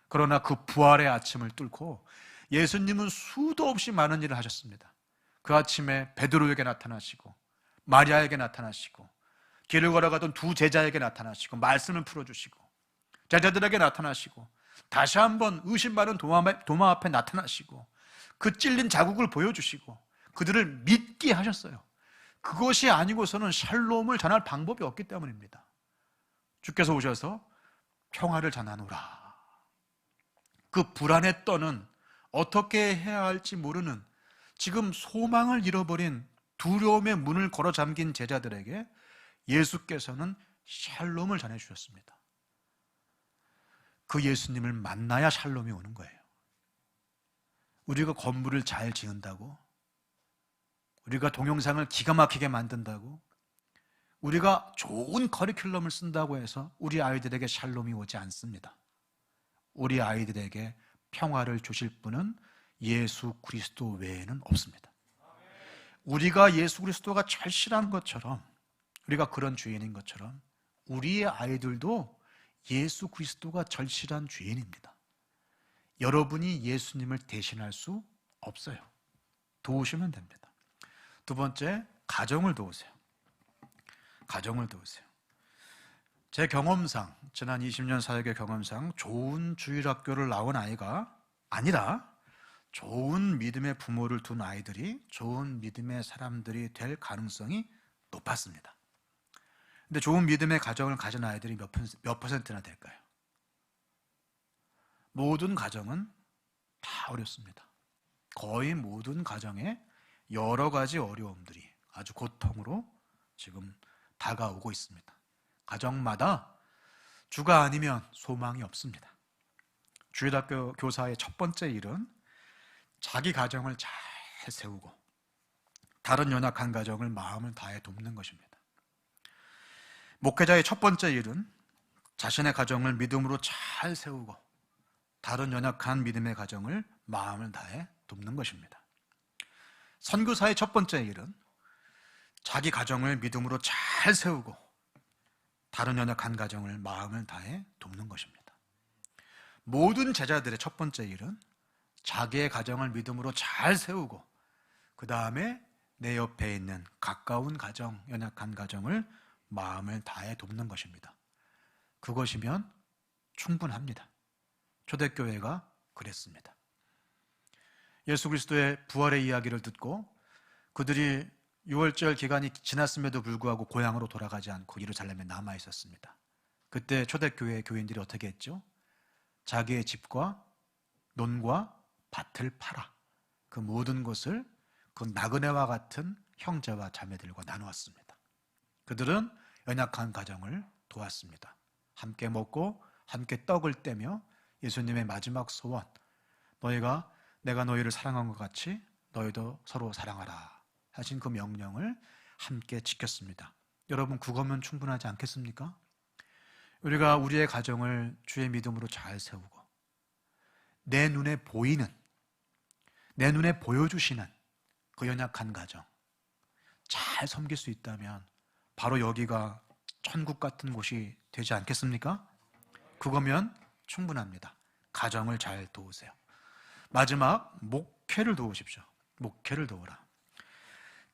A: 그러나 그 부활의 아침을 뚫고 예수님은 수도 없이 많은 일을 하셨습니다. 그 아침에 베드로에게 나타나시고 마리아에게 나타나시고 길을 걸어가던 두 제자에게 나타나시고 말씀을 풀어주시고 제자들에게 나타나시고 다시 한번 의심 많은 도마 앞에 나타나시고 그 찔린 자국을 보여주시고 그들을 믿게 하셨어요. 그것이 아니고서는 샬롬을 전할 방법이 없기 때문입니다. 주께서 오셔서 평화를 전하노라. 그 불안에 떠는 어떻게 해야 할지 모르는 지금 소망을 잃어버린 두려움의 문을 걸어 잠긴 제자들에게 예수께서는 샬롬을 전해주셨습니다. 그 예수님을 만나야 샬롬이 오는 거예요. 우리가 건물을 잘 지은다고, 우리가 동영상을 기가 막히게 만든다고, 우리가 좋은 커리큘럼을 쓴다고 해서 우리 아이들에게 샬롬이 오지 않습니다. 우리 아이들에게 평화를 주실 분은 예수 그리스도 외에는 없습니다. 우리가 예수 그리스도가 절실한 것처럼, 우리가 그런 주인인 것처럼 우리의 아이들도 예수 그리스도가 절실한 주인입니다. 여러분이 예수님을 대신할 수 없어요. 도우시면 됩니다. 두 번째, 가정을 도우세요. 가정을 도우세요. 제 경험상, 지난 20년 사역의 경험상 좋은 주일학교를 나온 아이가 아니라 좋은 믿음의 부모를 둔 아이들이 좋은 믿음의 사람들이 될 가능성이 높았습니다. 근데 좋은 믿음의 가정을 가진 아이들이 몇 퍼센트나 될까요? 모든 가정은 다 어렵습니다. 거의 모든 가정에 여러 가지 어려움들이 아주 고통으로 지금 다가오고 있습니다. 가정마다 주가 아니면 소망이 없습니다. 주일학교 교사의 첫 번째 일은 자기 가정을 잘 세우고 다른 연약한 가정을 마음을 다해 돕는 것입니다. 목회자의 첫 번째 일은 자신의 가정을 믿음으로 잘 세우고 다른 연약한 믿음의 가정을 마음을 다해 돕는 것입니다. 선교사의 첫 번째 일은 자기 가정을 믿음으로 잘 세우고 다른 연약한 가정을 마음을 다해 돕는 것입니다. 모든 제자들의 첫 번째 일은 자기의 가정을 믿음으로 잘 세우고 그 다음에 내 옆에 있는 가까운 가정, 연약한 가정을 마음을 다해 돕는 것입니다. 그것이면 충분합니다. 초대교회가 그랬습니다. 예수 그리스도의 부활의 이야기를 듣고 그들이 6월절 기간이 지났음에도 불구하고 고향으로 돌아가지 않고 예루살렘에 남아 있었습니다. 그때 초대교회의 교인들이 어떻게 했죠? 자기의 집과 논과 밭을 팔아 그 모든 것을 그 나그네와 같은 형제와 자매들과 나누었습니다. 그들은 연약한 가정을 도왔습니다. 함께 먹고 함께 떡을 떼며 예수님의 마지막 소원, 너희가 내가 너희를 사랑한 것 같이 너희도 서로 사랑하라 하신 그 명령을 함께 지켰습니다. 여러분, 그거면 충분하지 않겠습니까? 우리가 우리의 가정을 주의 믿음으로 잘 세우고 내 눈에 보이는, 내 눈에 보여주시는 그 연약한 가정 잘 섬길 수 있다면 바로 여기가 천국 같은 곳이 되지 않겠습니까? 그거면 충분합니다. 가정을 잘 도우세요. 마지막, 목회를 도우십시오. 목회를 도우라.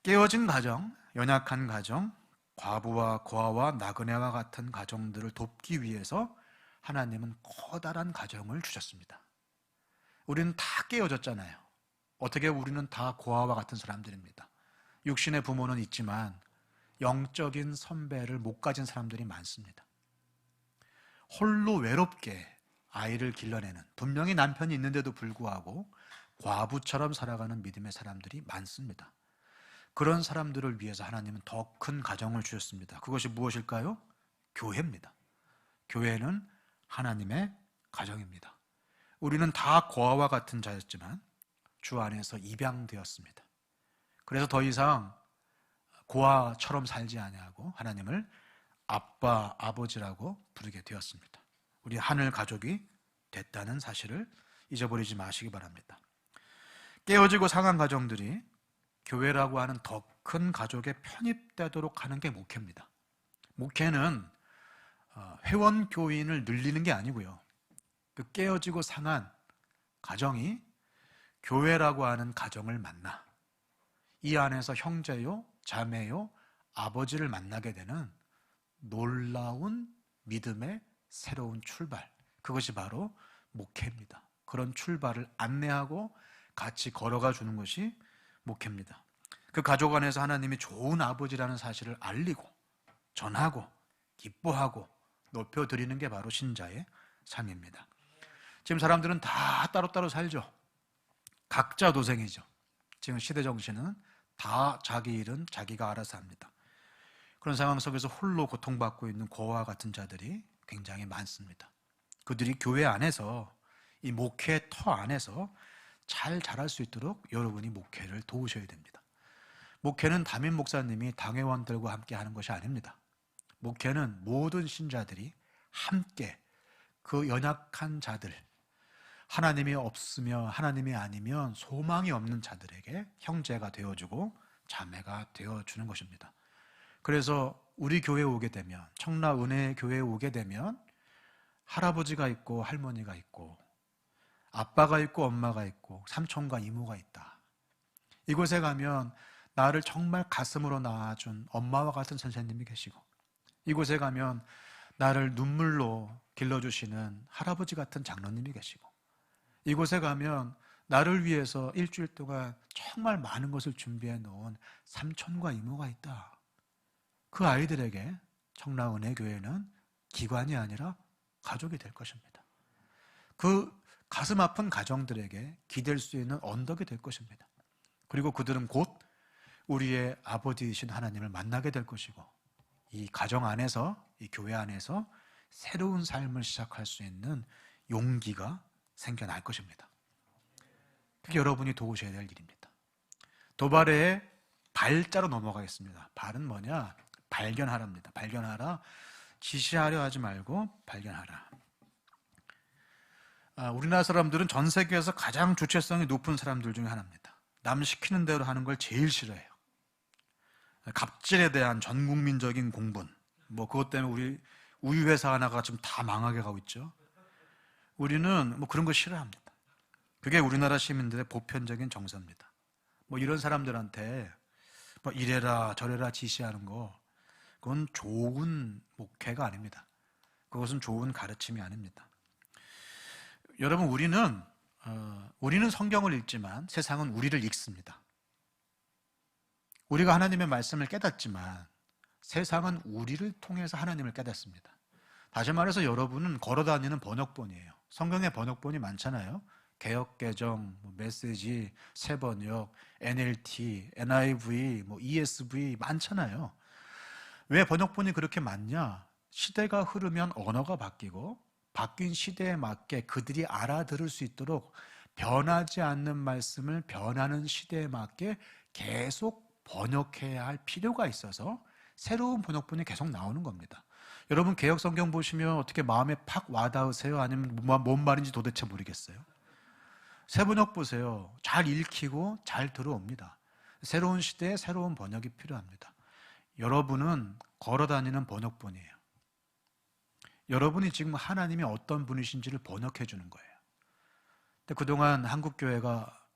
A: 깨어진 가정, 연약한 가정, 과부와 고아와 나그네와 같은 가정들을 돕기 위해서 하나님은 커다란 가정을 주셨습니다. 우리는 다 깨어졌잖아요. 어떻게 우리는 다 고아와 같은 사람들입니다. 육신의 부모는 있지만 영적인 선배를 못 가진 사람들이 많습니다. 홀로 외롭게 아이를 길러내는, 분명히 남편이 있는데도 불구하고 과부처럼 살아가는 믿음의 사람들이 많습니다. 그런 사람들을 위해서 하나님은 더 큰 가정을 주셨습니다. 그것이 무엇일까요? 교회입니다. 교회는 하나님의 가정입니다. 우리는 다 고아와 같은 자였지만 주 안에서 입양되었습니다. 그래서 더 이상 고아처럼 살지 아니하고 하나님을 아빠, 아버지라고 부르게 되었습니다. 우리 하늘 가족이 됐다는 사실을 잊어버리지 마시기 바랍니다. 깨어지고 상한 가정들이 교회라고 하는 더 큰 가족에 편입되도록 하는 게 목회입니다. 목회는 회원 교인을 늘리는 게 아니고요. 그 깨어지고 상한 가정이 교회라고 하는 가정을 만나 이 안에서 형제요, 자매요, 아버지를 만나게 되는 놀라운 믿음의 새로운 출발, 그것이 바로 목회입니다. 그런 출발을 안내하고 같이 걸어가 주는 것이 목회입니다. 그 가족 안에서 하나님이 좋은 아버지라는 사실을 알리고 전하고 기뻐하고 높여드리는 게 바로 신자의 삶입니다. 지금 사람들은 다 따로따로 살죠. 각자 도생이죠. 지금 시대 정신은 다 자기 일은 자기가 알아서 합니다. 그런 상황 속에서 홀로 고통받고 있는 고아와 같은 자들이 굉장히 많습니다. 그들이 교회 안에서, 이 목회 터 안에서 잘 자랄 수 있도록 여러분이 목회를 도우셔야 됩니다. 목회는 담임 목사님이 당회원들과 함께 하는 것이 아닙니다. 목회는 모든 신자들이 함께 그 연약한 자들, 하나님이 없으며 하나님이 아니면 소망이 없는 자들에게 형제가 되어주고 자매가 되어주는 것입니다. 그래서 우리 교회에 오게 되면, 청라은혜 교회에 오게 되면 할아버지가 있고 할머니가 있고 아빠가 있고 엄마가 있고 삼촌과 이모가 있다. 이곳에 가면 나를 정말 가슴으로 낳아준 엄마와 같은 선생님이 계시고, 이곳에 가면 나를 눈물로 길러주시는 할아버지 같은 장로님이 계시고, 이곳에 가면 나를 위해서 일주일 동안 정말 많은 것을 준비해 놓은 삼촌과 이모가 있다. 그 아이들에게 청라은혜교회는 기관이 아니라 가족이 될 것입니다. 그 가슴 아픈 가정들에게 기댈 수 있는 언덕이 될 것입니다. 그리고 그들은 곧 우리의 아버지이신 하나님을 만나게 될 것이고, 이 가정 안에서, 이 교회 안에서 새로운 삶을 시작할 수 있는 용기가 생겨날 것입니다. 그게 여러분이 도우셔야 될 일입니다. 도발의 발자로 넘어가겠습니다. 발은 뭐냐? 발견하라입니다. 발견하라. 지시하려 하지 말고 발견하라. 우리나라 사람들은 전 세계에서 가장 주체성이 높은 사람들 중에 하나입니다. 남 시키는 대로 하는 걸 제일 싫어해요. 갑질에 대한 전국민적인 공분, 그것 때문에 우리 우유 회사 하나가 지금 다 망하게 가고 있죠. 우리는 그런 거 싫어합니다. 그게 우리나라 시민들의 보편적인 정서입니다. 이런 사람들한테 이래라 저래라 지시하는 거, 그건 좋은 목회가 아닙니다. 그것은 좋은 가르침이 아닙니다. 여러분, 우리는 성경을 읽지만 세상은 우리를 읽습니다. 우리가 하나님의 말씀을 깨닫지만 세상은 우리를 통해서 하나님을 깨닫습니다. 다시 말해서 여러분은 걸어다니는 번역본이에요. 성경에 번역본이 많잖아요. 개역개정, 메시지, 새번역, NLT, NIV, ESV 많잖아요. 왜 번역본이 그렇게 많냐? 시대가 흐르면 언어가 바뀌고 바뀐 시대에 맞게 그들이 알아들을 수 있도록 변하지 않는 말씀을 변하는 시대에 맞게 계속 번역해야 할 필요가 있어서 새로운 번역본이 계속 나오는 겁니다. 여러분, 개역성경 보시면 어떻게 마음에 팍 와닿으세요? 아니면 뭔 말인지 도대체 모르겠어요? 새번역 보세요. 잘 읽히고 잘 들어옵니다. 새로운 시대에 새로운 번역이 필요합니다. 여러분은 걸어다니는 번역본이에요. 여러분이 지금 하나님이 어떤 분이신지를 번역해 주는 거예요. 근데 그동안 한국교회가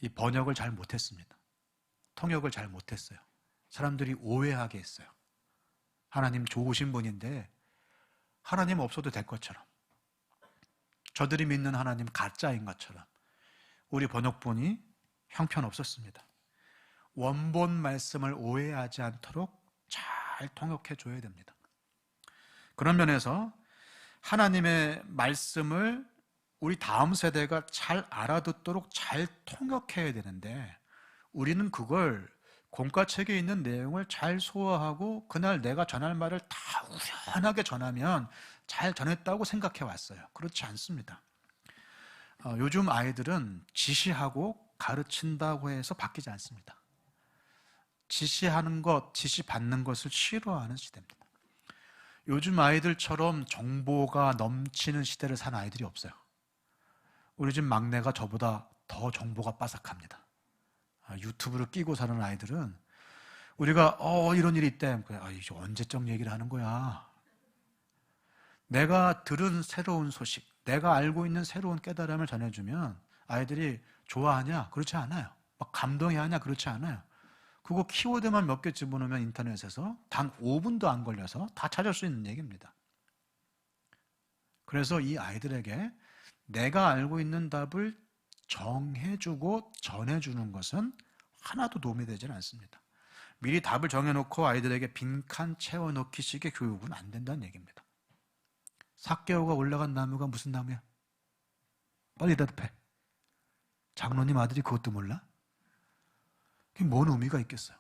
A: 이 번역을 잘 못했습니다. 통역을 잘 못했어요. 사람들이 오해하게 했어요. 하나님 좋으신 분인데 하나님 없어도 될 것처럼, 저들이 믿는 하나님 가짜인 것처럼 우리 번역본이 형편없었습니다. 원본 말씀을 오해하지 않도록 잘 잘 통역해 줘야 됩니다. 그런 면에서 하나님의 말씀을 우리 다음 세대가 잘 알아듣도록 잘 통역해야 되는데, 우리는 그걸 공과책에 있는 내용을 잘 소화하고 그날 내가 전할 말을 다 우연하게 전하면 잘 전했다고 생각해 왔어요. 그렇지 않습니다. 요즘 아이들은 지시하고 가르친다고 해서 바뀌지 않습니다. 지시하는 것, 지시받는 것을 싫어하는 시대입니다. 요즘 아이들처럼 정보가 넘치는 시대를 산 아이들이 없어요. 우리 집 막내가 저보다 더 정보가 빠삭합니다. 유튜브를 끼고 사는 아이들은 우리가 이런 일이 있대. 이제 언제적 얘기를 하는 거야. 내가 들은 새로운 소식, 내가 알고 있는 새로운 깨달음을 전해주면 아이들이 좋아하냐? 그렇지 않아요. 막 감동해하냐? 그렇지 않아요. 그거 키워드만 몇 개 집어넣으면 인터넷에서 단 5분도 안 걸려서 다 찾을 수 있는 얘기입니다. 그래서 이 아이들에게 내가 알고 있는 답을 정해주고 전해주는 것은 하나도 도움이 되지는 않습니다. 미리 답을 정해놓고 아이들에게 빈칸 채워넣기식의 교육은 안 된다는 얘기입니다. 삭개오가 올라간 나무가 무슨 나무야? 빨리 대답해. 장로님 아들이 그것도 몰라? 그게 뭔 의미가 있겠어요?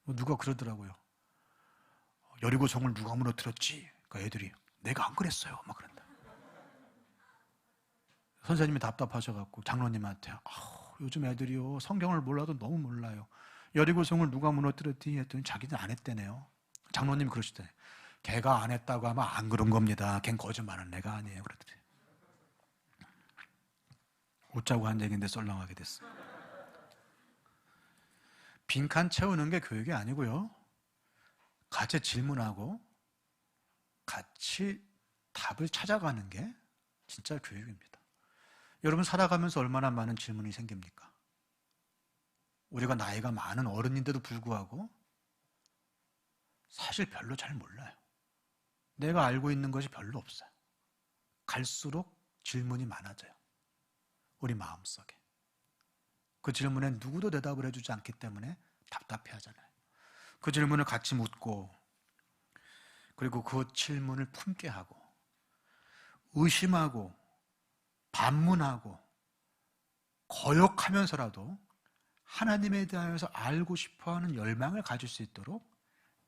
A: 누가 그러더라고요. 여리고성을 누가 무너뜨렸지? 그러니까 애들이 내가 안 그랬어요. 막 그런다. 선생님이 답답하셔갖고 장로님한테 요즘 애들이요 성경을 몰라도 너무 몰라요. 여리고성을 누가 무너뜨렸지? 했더니 자기는 안 했대네요. 장로님이 그러시대. 걔가 안 했다고 하면 안 그런 겁니다. 걔는 거짓말하는 애가 아니에요. 그러더래. 웃자고 한 얘기인데 썰렁하게 됐어. 빈칸 채우는 게 교육이 아니고요. 같이 질문하고 같이 답을 찾아가는 게 진짜 교육입니다. 여러분 살아가면서 얼마나 많은 질문이 생깁니까? 우리가 나이가 많은 어른인데도 불구하고 사실 별로 잘 몰라요. 내가 알고 있는 것이 별로 없어요. 갈수록 질문이 많아져요. 우리 마음속에. 그 질문에 누구도 대답을 해주지 않기 때문에 답답해하잖아요. 그 질문을 같이 묻고 그리고 그 질문을 품게 하고 의심하고 반문하고 거역하면서라도 하나님에 대하여서 알고 싶어하는 열망을 가질 수 있도록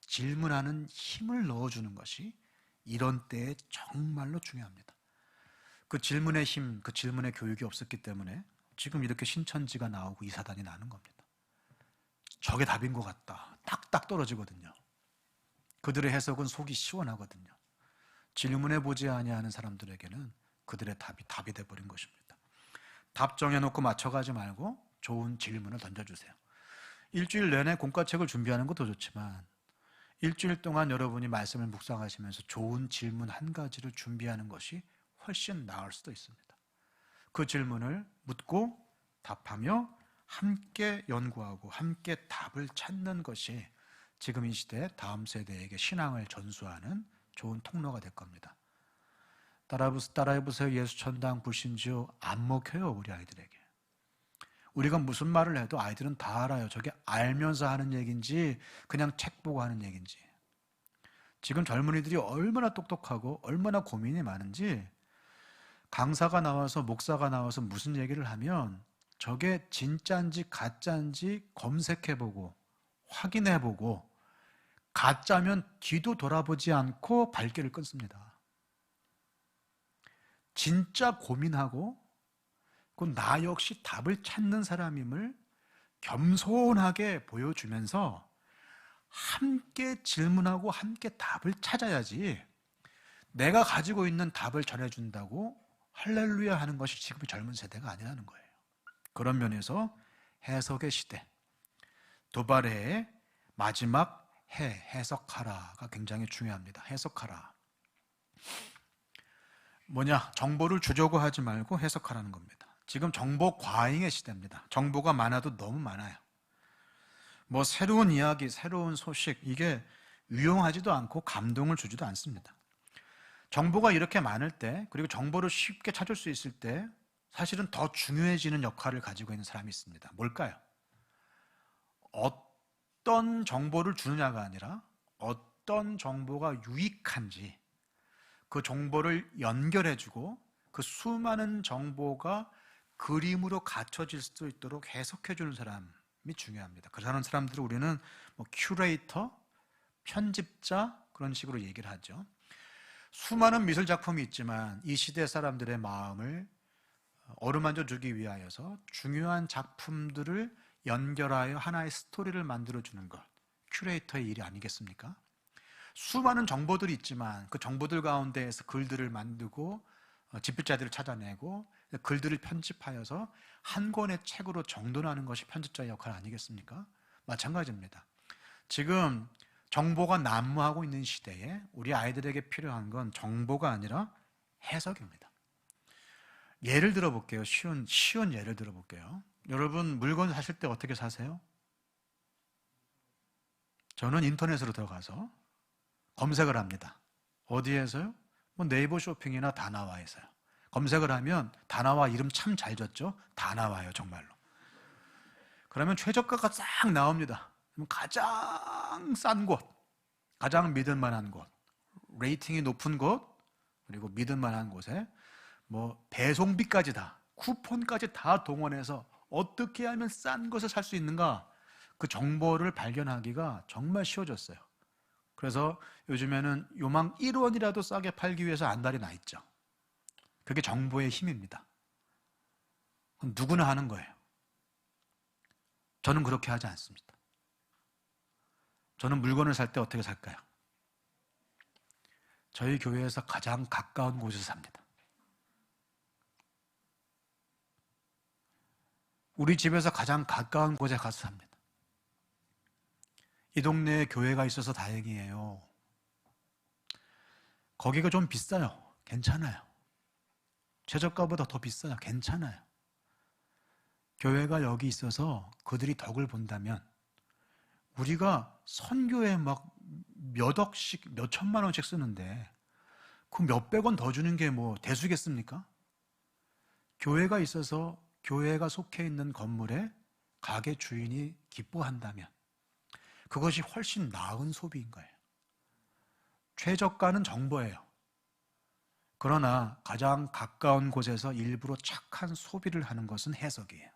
A: 질문하는 힘을 넣어주는 것이 이런 때에 정말로 중요합니다. 그 질문의 힘, 그 질문의 교육이 없었기 때문에 지금 이렇게 신천지가 나오고 이사단이 나는 겁니다. 저게 답인 것 같다. 딱딱 떨어지거든요. 그들의 해석은 속이 시원하거든요. 질문해보지 아니하는 사람들에게는 그들의 답이 돼버린 것입니다. 답 정해놓고 맞춰가지 말고 좋은 질문을 던져주세요. 일주일 내내 공과책을 준비하는 것도 좋지만 일주일 동안 여러분이 말씀을 묵상하시면서 좋은 질문 한 가지를 준비하는 것이 훨씬 나을 수도 있습니다. 그 질문을 묻고 답하며 함께 연구하고 함께 답을 찾는 것이 지금 이 시대 다음 세대에게 신앙을 전수하는 좋은 통로가 될 겁니다. 따라해보세요. 예수 천당 불신주 안 먹혀요. 우리 아이들에게. 우리가 무슨 말을 해도 아이들은 다 알아요. 저게 알면서 하는 얘기인지 그냥 책 보고 하는 얘기인지. 지금 젊은이들이 얼마나 똑똑하고 얼마나 고민이 많은지 강사가 나와서 목사가 나와서 무슨 얘기를 하면 저게 진짜인지 가짜인지 검색해보고 확인해보고 가짜면 뒤도 돌아보지 않고 발길을 끊습니다. 진짜 고민하고 나 역시 답을 찾는 사람임을 겸손하게 보여주면서 함께 질문하고 함께 답을 찾아야지 내가 가지고 있는 답을 전해준다고 할렐루야 하는 것이 지금의 젊은 세대가 아니라는 거예요. 그런 면에서 해석의 시대, 도발해의 마지막 해석하라가 굉장히 중요합니다. 해석하라. 뭐냐? 정보를 주려고 하지 말고 해석하라는 겁니다. 지금 정보 과잉의 시대입니다. 정보가 많아도 너무 많아요. 뭐 새로운 이야기, 새로운 소식 이게 유용하지도 않고 감동을 주지도 않습니다. 정보가 이렇게 많을 때 그리고 정보를 쉽게 찾을 수 있을 때 사실은 더 중요해지는 역할을 가지고 있는 사람이 있습니다. 뭘까요? 어떤 어떤 정보를 주느냐가 아니라 어떤 정보가 유익한지 그 정보를 연결해주고 그 수많은 정보가 그림으로 갖춰질 수 있도록 해석해주는 사람이 중요합니다. 그러는 사람들을 우리는 뭐 큐레이터, 편집자 그런 식으로 얘기를 하죠. 수많은 미술 작품이 있지만 이 시대 사람들의 마음을 어루만져 주기 위하여서 중요한 작품들을 연결하여 하나의 스토리를 만들어주는 것, 큐레이터의 일이 아니겠습니까? 수많은 정보들이 있지만 그 정보들 가운데에서 글들을 만들고 집필자들을 찾아내고 글들을 편집하여서 한 권의 책으로 정돈하는 것이 편집자의 역할 아니겠습니까? 마찬가지입니다. 지금 정보가 난무하고 있는 시대에 우리 아이들에게 필요한 건 정보가 아니라 해석입니다. 예를 들어볼게요. 쉬운 예를 들어볼게요. 여러분 물건 사실 때 어떻게 사세요? 저는 인터넷으로 들어가서 검색을 합니다. 어디에서요? 뭐 네이버 쇼핑이나 다나와에서요. 검색을 하면 다나와 이름 참 잘 졌죠? 다 나와요, 정말로. 그러면 최저가가 싹 나옵니다. 가장 싼 곳, 가장 믿을만한 곳, 레이팅이 높은 곳, 그리고 믿을만한 곳에 뭐 배송비까지 다, 쿠폰까지 다 동원해서 어떻게 하면 싼 것을 살 수 있는가, 그 정보를 발견하기가 정말 쉬워졌어요. 그래서 요즘에는 요망 1원이라도 싸게 팔기 위해서 안달이 나 있죠. 그게 정보의 힘입니다. 누구나 하는 거예요. 저는 그렇게 하지 않습니다. 저는 물건을 살 때 어떻게 살까요? 저희 교회에서 가장 가까운 곳에서 삽니다. 우리 집에서 가장 가까운 곳에 가서 삽니다. 이 동네에 교회가 있어서 다행이에요. 거기가 좀 비싸요. 괜찮아요. 최저가보다 더 비싸요. 괜찮아요. 교회가 여기 있어서 그들이 덕을 본다면 우리가 선교에 막 몇 억씩, 몇 천만 원씩 쓰는데 그 몇백 원 더 주는 게 뭐 대수겠습니까? 교회가 있어서 교회가 속해 있는 건물에 가게 주인이 기뻐한다면 그것이 훨씬 나은 소비인 거예요. 최저가는 정보예요. 그러나 가장 가까운 곳에서 일부러 착한 소비를 하는 것은 해석이에요.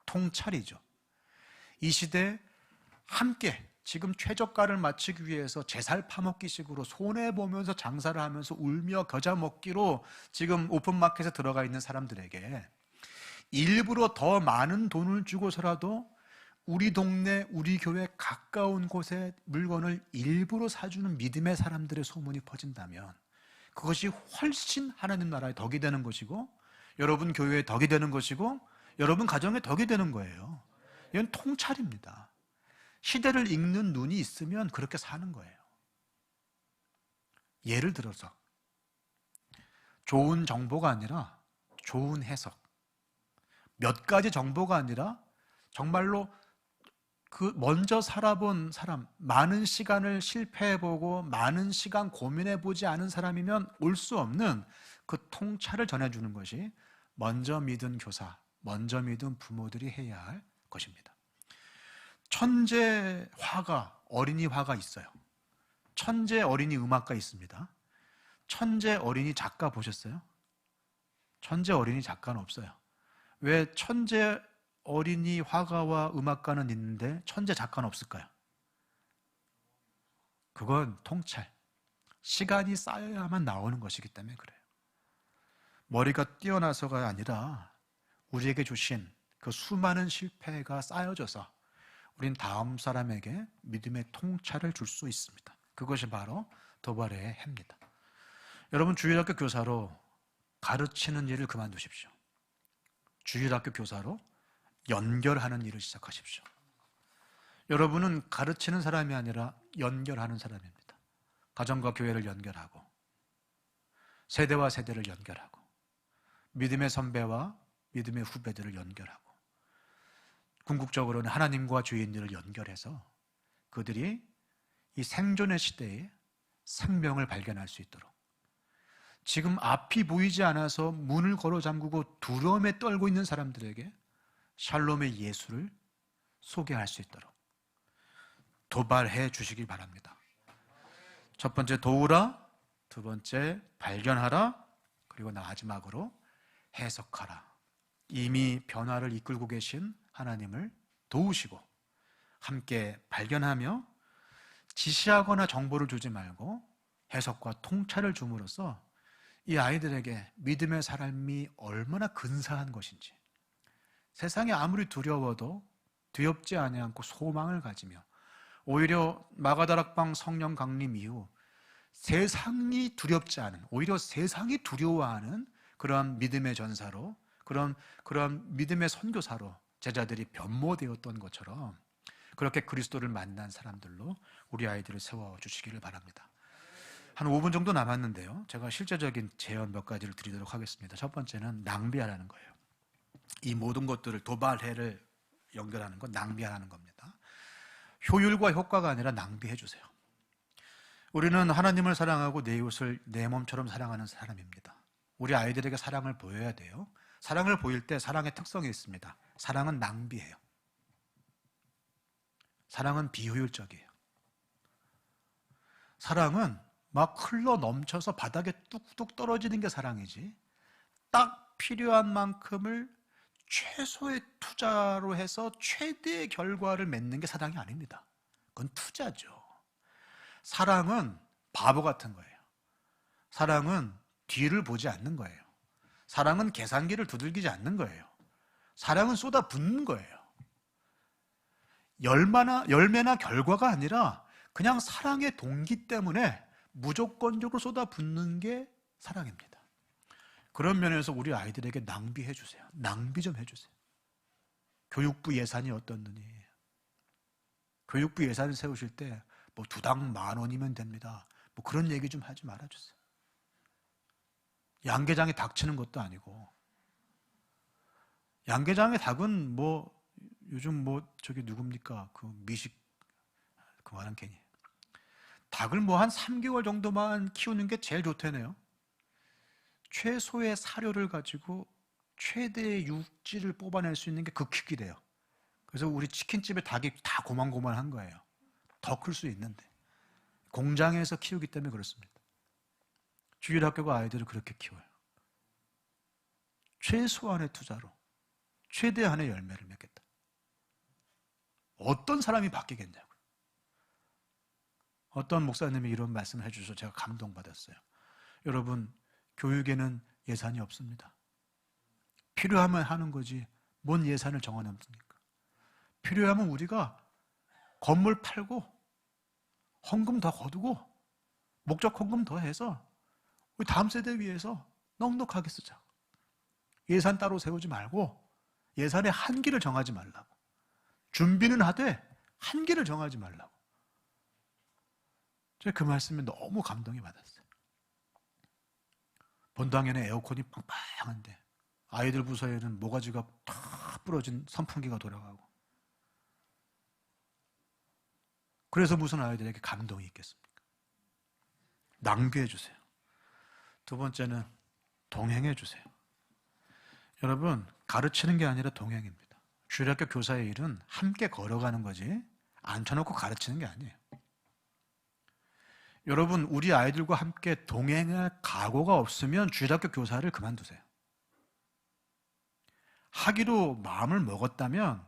A: 통찰이죠. 이 시대에 함께 지금 최저가를 맞추기 위해서 제살 파먹기식으로 손해보면서 장사를 하면서 울며 겨자 먹기로 지금 오픈마켓에 들어가 있는 사람들에게 일부러 더 많은 돈을 주고서라도 우리 동네, 우리 교회 가까운 곳에 물건을 일부러 사주는 믿음의 사람들의 소문이 퍼진다면 그것이 훨씬 하나님 나라의 덕이 되는 것이고 여러분 교회의 덕이 되는 것이고 여러분 가정의 덕이 되는 거예요. 이건 통찰입니다. 시대를 읽는 눈이 있으면 그렇게 사는 거예요. 예를 들어서 좋은 정보가 아니라 좋은 해석, 몇 가지 정보가 아니라 정말로 그 먼저 살아본 사람, 많은 시간을 실패해보고 많은 시간 고민해보지 않은 사람이면 올 수 없는 그 통찰을 전해주는 것이 먼저 믿은 교사, 먼저 믿은 부모들이 해야 할 것입니다. 천재 화가, 어린이 화가 있어요. 천재 어린이 음악가 있습니다. 천재 어린이 작가 보셨어요? 천재 어린이 작가는 없어요. 왜 천재 어린이 화가와 음악가는 있는데 천재 작가는 없을까요? 그건 통찰, 시간이 쌓여야만 나오는 것이기 때문에 그래요. 머리가 뛰어나서가 아니라 우리에게 주신 그 수많은 실패가 쌓여져서 우린 다음 사람에게 믿음의 통찰을 줄 수 있습니다. 그것이 바로 도발의 해입니다. 여러분 주일학교 교사로 가르치는 일을 그만두십시오. 주일학교 교사로 연결하는 일을 시작하십시오. 여러분은 가르치는 사람이 아니라 연결하는 사람입니다. 가정과 교회를 연결하고 세대와 세대를 연결하고 믿음의 선배와 믿음의 후배들을 연결하고 궁극적으로는 하나님과 주인들을 연결해서 그들이 이 생존의 시대에 생명을 발견할 수 있도록 지금 앞이 보이지 않아서 문을 걸어 잠그고 두려움에 떨고 있는 사람들에게 샬롬의 예수를 소개할 수 있도록 도발해 주시기 바랍니다. 첫 번째 도우라, 두 번째 발견하라, 그리고 마지막으로 해석하라. 이미 변화를 이끌고 계신 하나님을 도우시고 함께 발견하며 지시하거나 정보를 주지 말고 해석과 통찰을 줌으로써 이 아이들에게 믿음의 삶이 얼마나 근사한 것인지, 세상이 아무리 두려워도 두렵지 아니하고 소망을 가지며, 오히려 마가다락방 성령 강림 이후 세상이 두렵지 않은, 오히려 세상이 두려워하는 그런 믿음의 전사로, 그런 믿음의 선교사로 제자들이 변모되었던 것처럼 그렇게 그리스도를 만난 사람들로 우리 아이들을 세워주시기를 바랍니다. 한 5분 정도 남았는데요, 제가 실제적인 제언 몇 가지를 드리도록 하겠습니다. 첫 번째는 낭비하라는 거예요. 이 모든 것들을, 도발해를 연결하는 건 낭비하라는 겁니다. 효율과 효과가 아니라 낭비해 주세요. 우리는 하나님을 사랑하고 내 이웃을 내 몸처럼 사랑하는 사람입니다. 우리 아이들에게 사랑을 보여야 돼요. 사랑을 보일 때 사랑의 특성이 있습니다. 사랑은 낭비해요. 사랑은 비효율적이에요. 사랑은 막 흘러 넘쳐서 바닥에 뚝뚝 떨어지는 게 사랑이지, 딱 필요한 만큼을 최소의 투자로 해서 최대의 결과를 맺는 게 사랑이 아닙니다. 그건 투자죠. 사랑은 바보 같은 거예요. 사랑은 뒤를 보지 않는 거예요. 사랑은 계산기를 두들기지 않는 거예요. 사랑은 쏟아붓는 거예요. 열매나 결과가 아니라 그냥 사랑의 동기 때문에 무조건적으로 쏟아붓는 게 사랑입니다. 그런 면에서 우리 아이들에게 낭비해 주세요. 낭비 좀 해주세요. 교육부 예산이 어떻느니, 교육부 예산을 세우실 때 뭐 두당 10,000원이면 됩니다, 뭐 그런 얘기 좀 하지 말아주세요. 양계장에 닭 치는 것도 아니고, 양계장의 닭은 뭐 요즘 뭐 저기 누굽니까, 그 미식 그 하는 괜히 닭을 뭐 한 3개월 정도만 키우는 게 제일 좋다네요. 최소의 사료를 가지고 최대의 육질을 뽑아낼 수 있는 게 그 크기래요. 그래서 우리 치킨집에 닭이 다 고만고만한 거예요. 더 클 수 있는데 공장에서 키우기 때문에 그렇습니다. 주일학교가 아이들을 그렇게 키워요. 최소한의 투자로 최대한의 열매를 맺겠다. 어떤 사람이 바뀌겠냐고요. 어떤 목사님이 이런 말씀을 해주셔서 제가 감동받았어요. 여러분, 교육에는 예산이 없습니다. 필요하면 하는 거지 뭔 예산을 정해놨습니까? 필요하면 우리가 건물 팔고 헌금 더 거두고 목적 헌금 더 해서 우리 다음 세대 위해서 넉넉하게 쓰자. 예산 따로 세우지 말고 예산의 한계를 정하지 말라고. 준비는 하되 한계를 정하지 말라고. 제가 그 말씀에 너무 감동이 받았어요. 본당에는 에어컨이 빵빵한데 아이들 부서에는 모가지가 다 부러진 선풍기가 돌아가고, 그래서 무슨 아이들에게 감동이 있겠습니까? 낭비해 주세요. 두 번째는 동행해 주세요. 여러분, 가르치는 게 아니라 동행입니다. 주일학교 교사의 일은 함께 걸어가는 거지 앉혀놓고 가르치는 게 아니에요. 여러분, 우리 아이들과 함께 동행할 각오가 없으면 주일학교 교사를 그만두세요. 하기로 마음을 먹었다면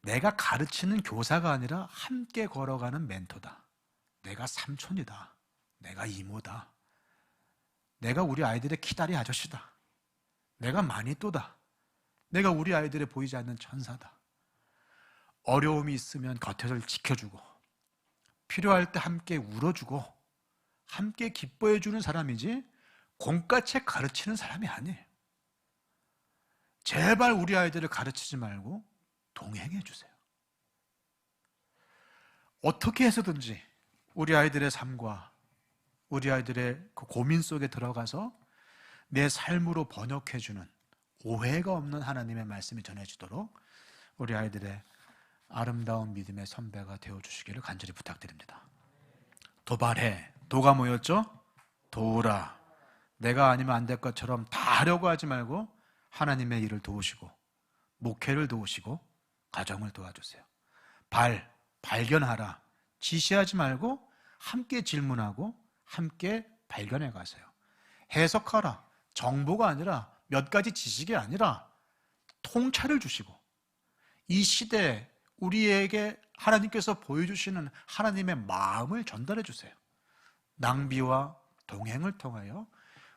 A: 내가 가르치는 교사가 아니라 함께 걸어가는 멘토다. 내가 삼촌이다. 내가 이모다. 내가 우리 아이들의 키다리 아저씨다. 내가 마니또다. 내가 우리 아이들에 보이지 않는 천사다. 어려움이 있으면 곁에서 지켜주고, 필요할 때 함께 울어주고, 함께 기뻐해주는 사람이지 공까채 가르치는 사람이 아니에요. 제발 우리 아이들을 가르치지 말고 동행해 주세요. 어떻게 해서든지 우리 아이들의 삶과 우리 아이들의 그 고민 속에 들어가서 내 삶으로 번역해주는, 오해가 없는 하나님의 말씀이 전해지도록 우리 아이들의 아름다운 믿음의 선배가 되어주시기를 간절히 부탁드립니다. 도발해. 도가 뭐였죠? 도우라. 내가 아니면 안 될 것처럼 다 하려고 하지 말고 하나님의 일을 도우시고 목회를 도우시고 가정을 도와주세요. 발견하라. 지시하지 말고 함께 질문하고 함께 발견해 가세요. 해석하라. 정보가 아니라, 몇 가지 지식이 아니라 통찰을 주시고, 이 시대에 우리에게 하나님께서 보여주시는 하나님의 마음을 전달해 주세요. 낭비와 동행을 통하여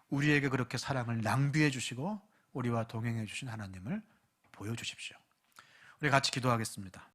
A: 우리에게 그렇게 사랑을 낭비해 주시고 우리와 동행해 주신 하나님을 보여주십시오. 우리 같이 기도하겠습니다.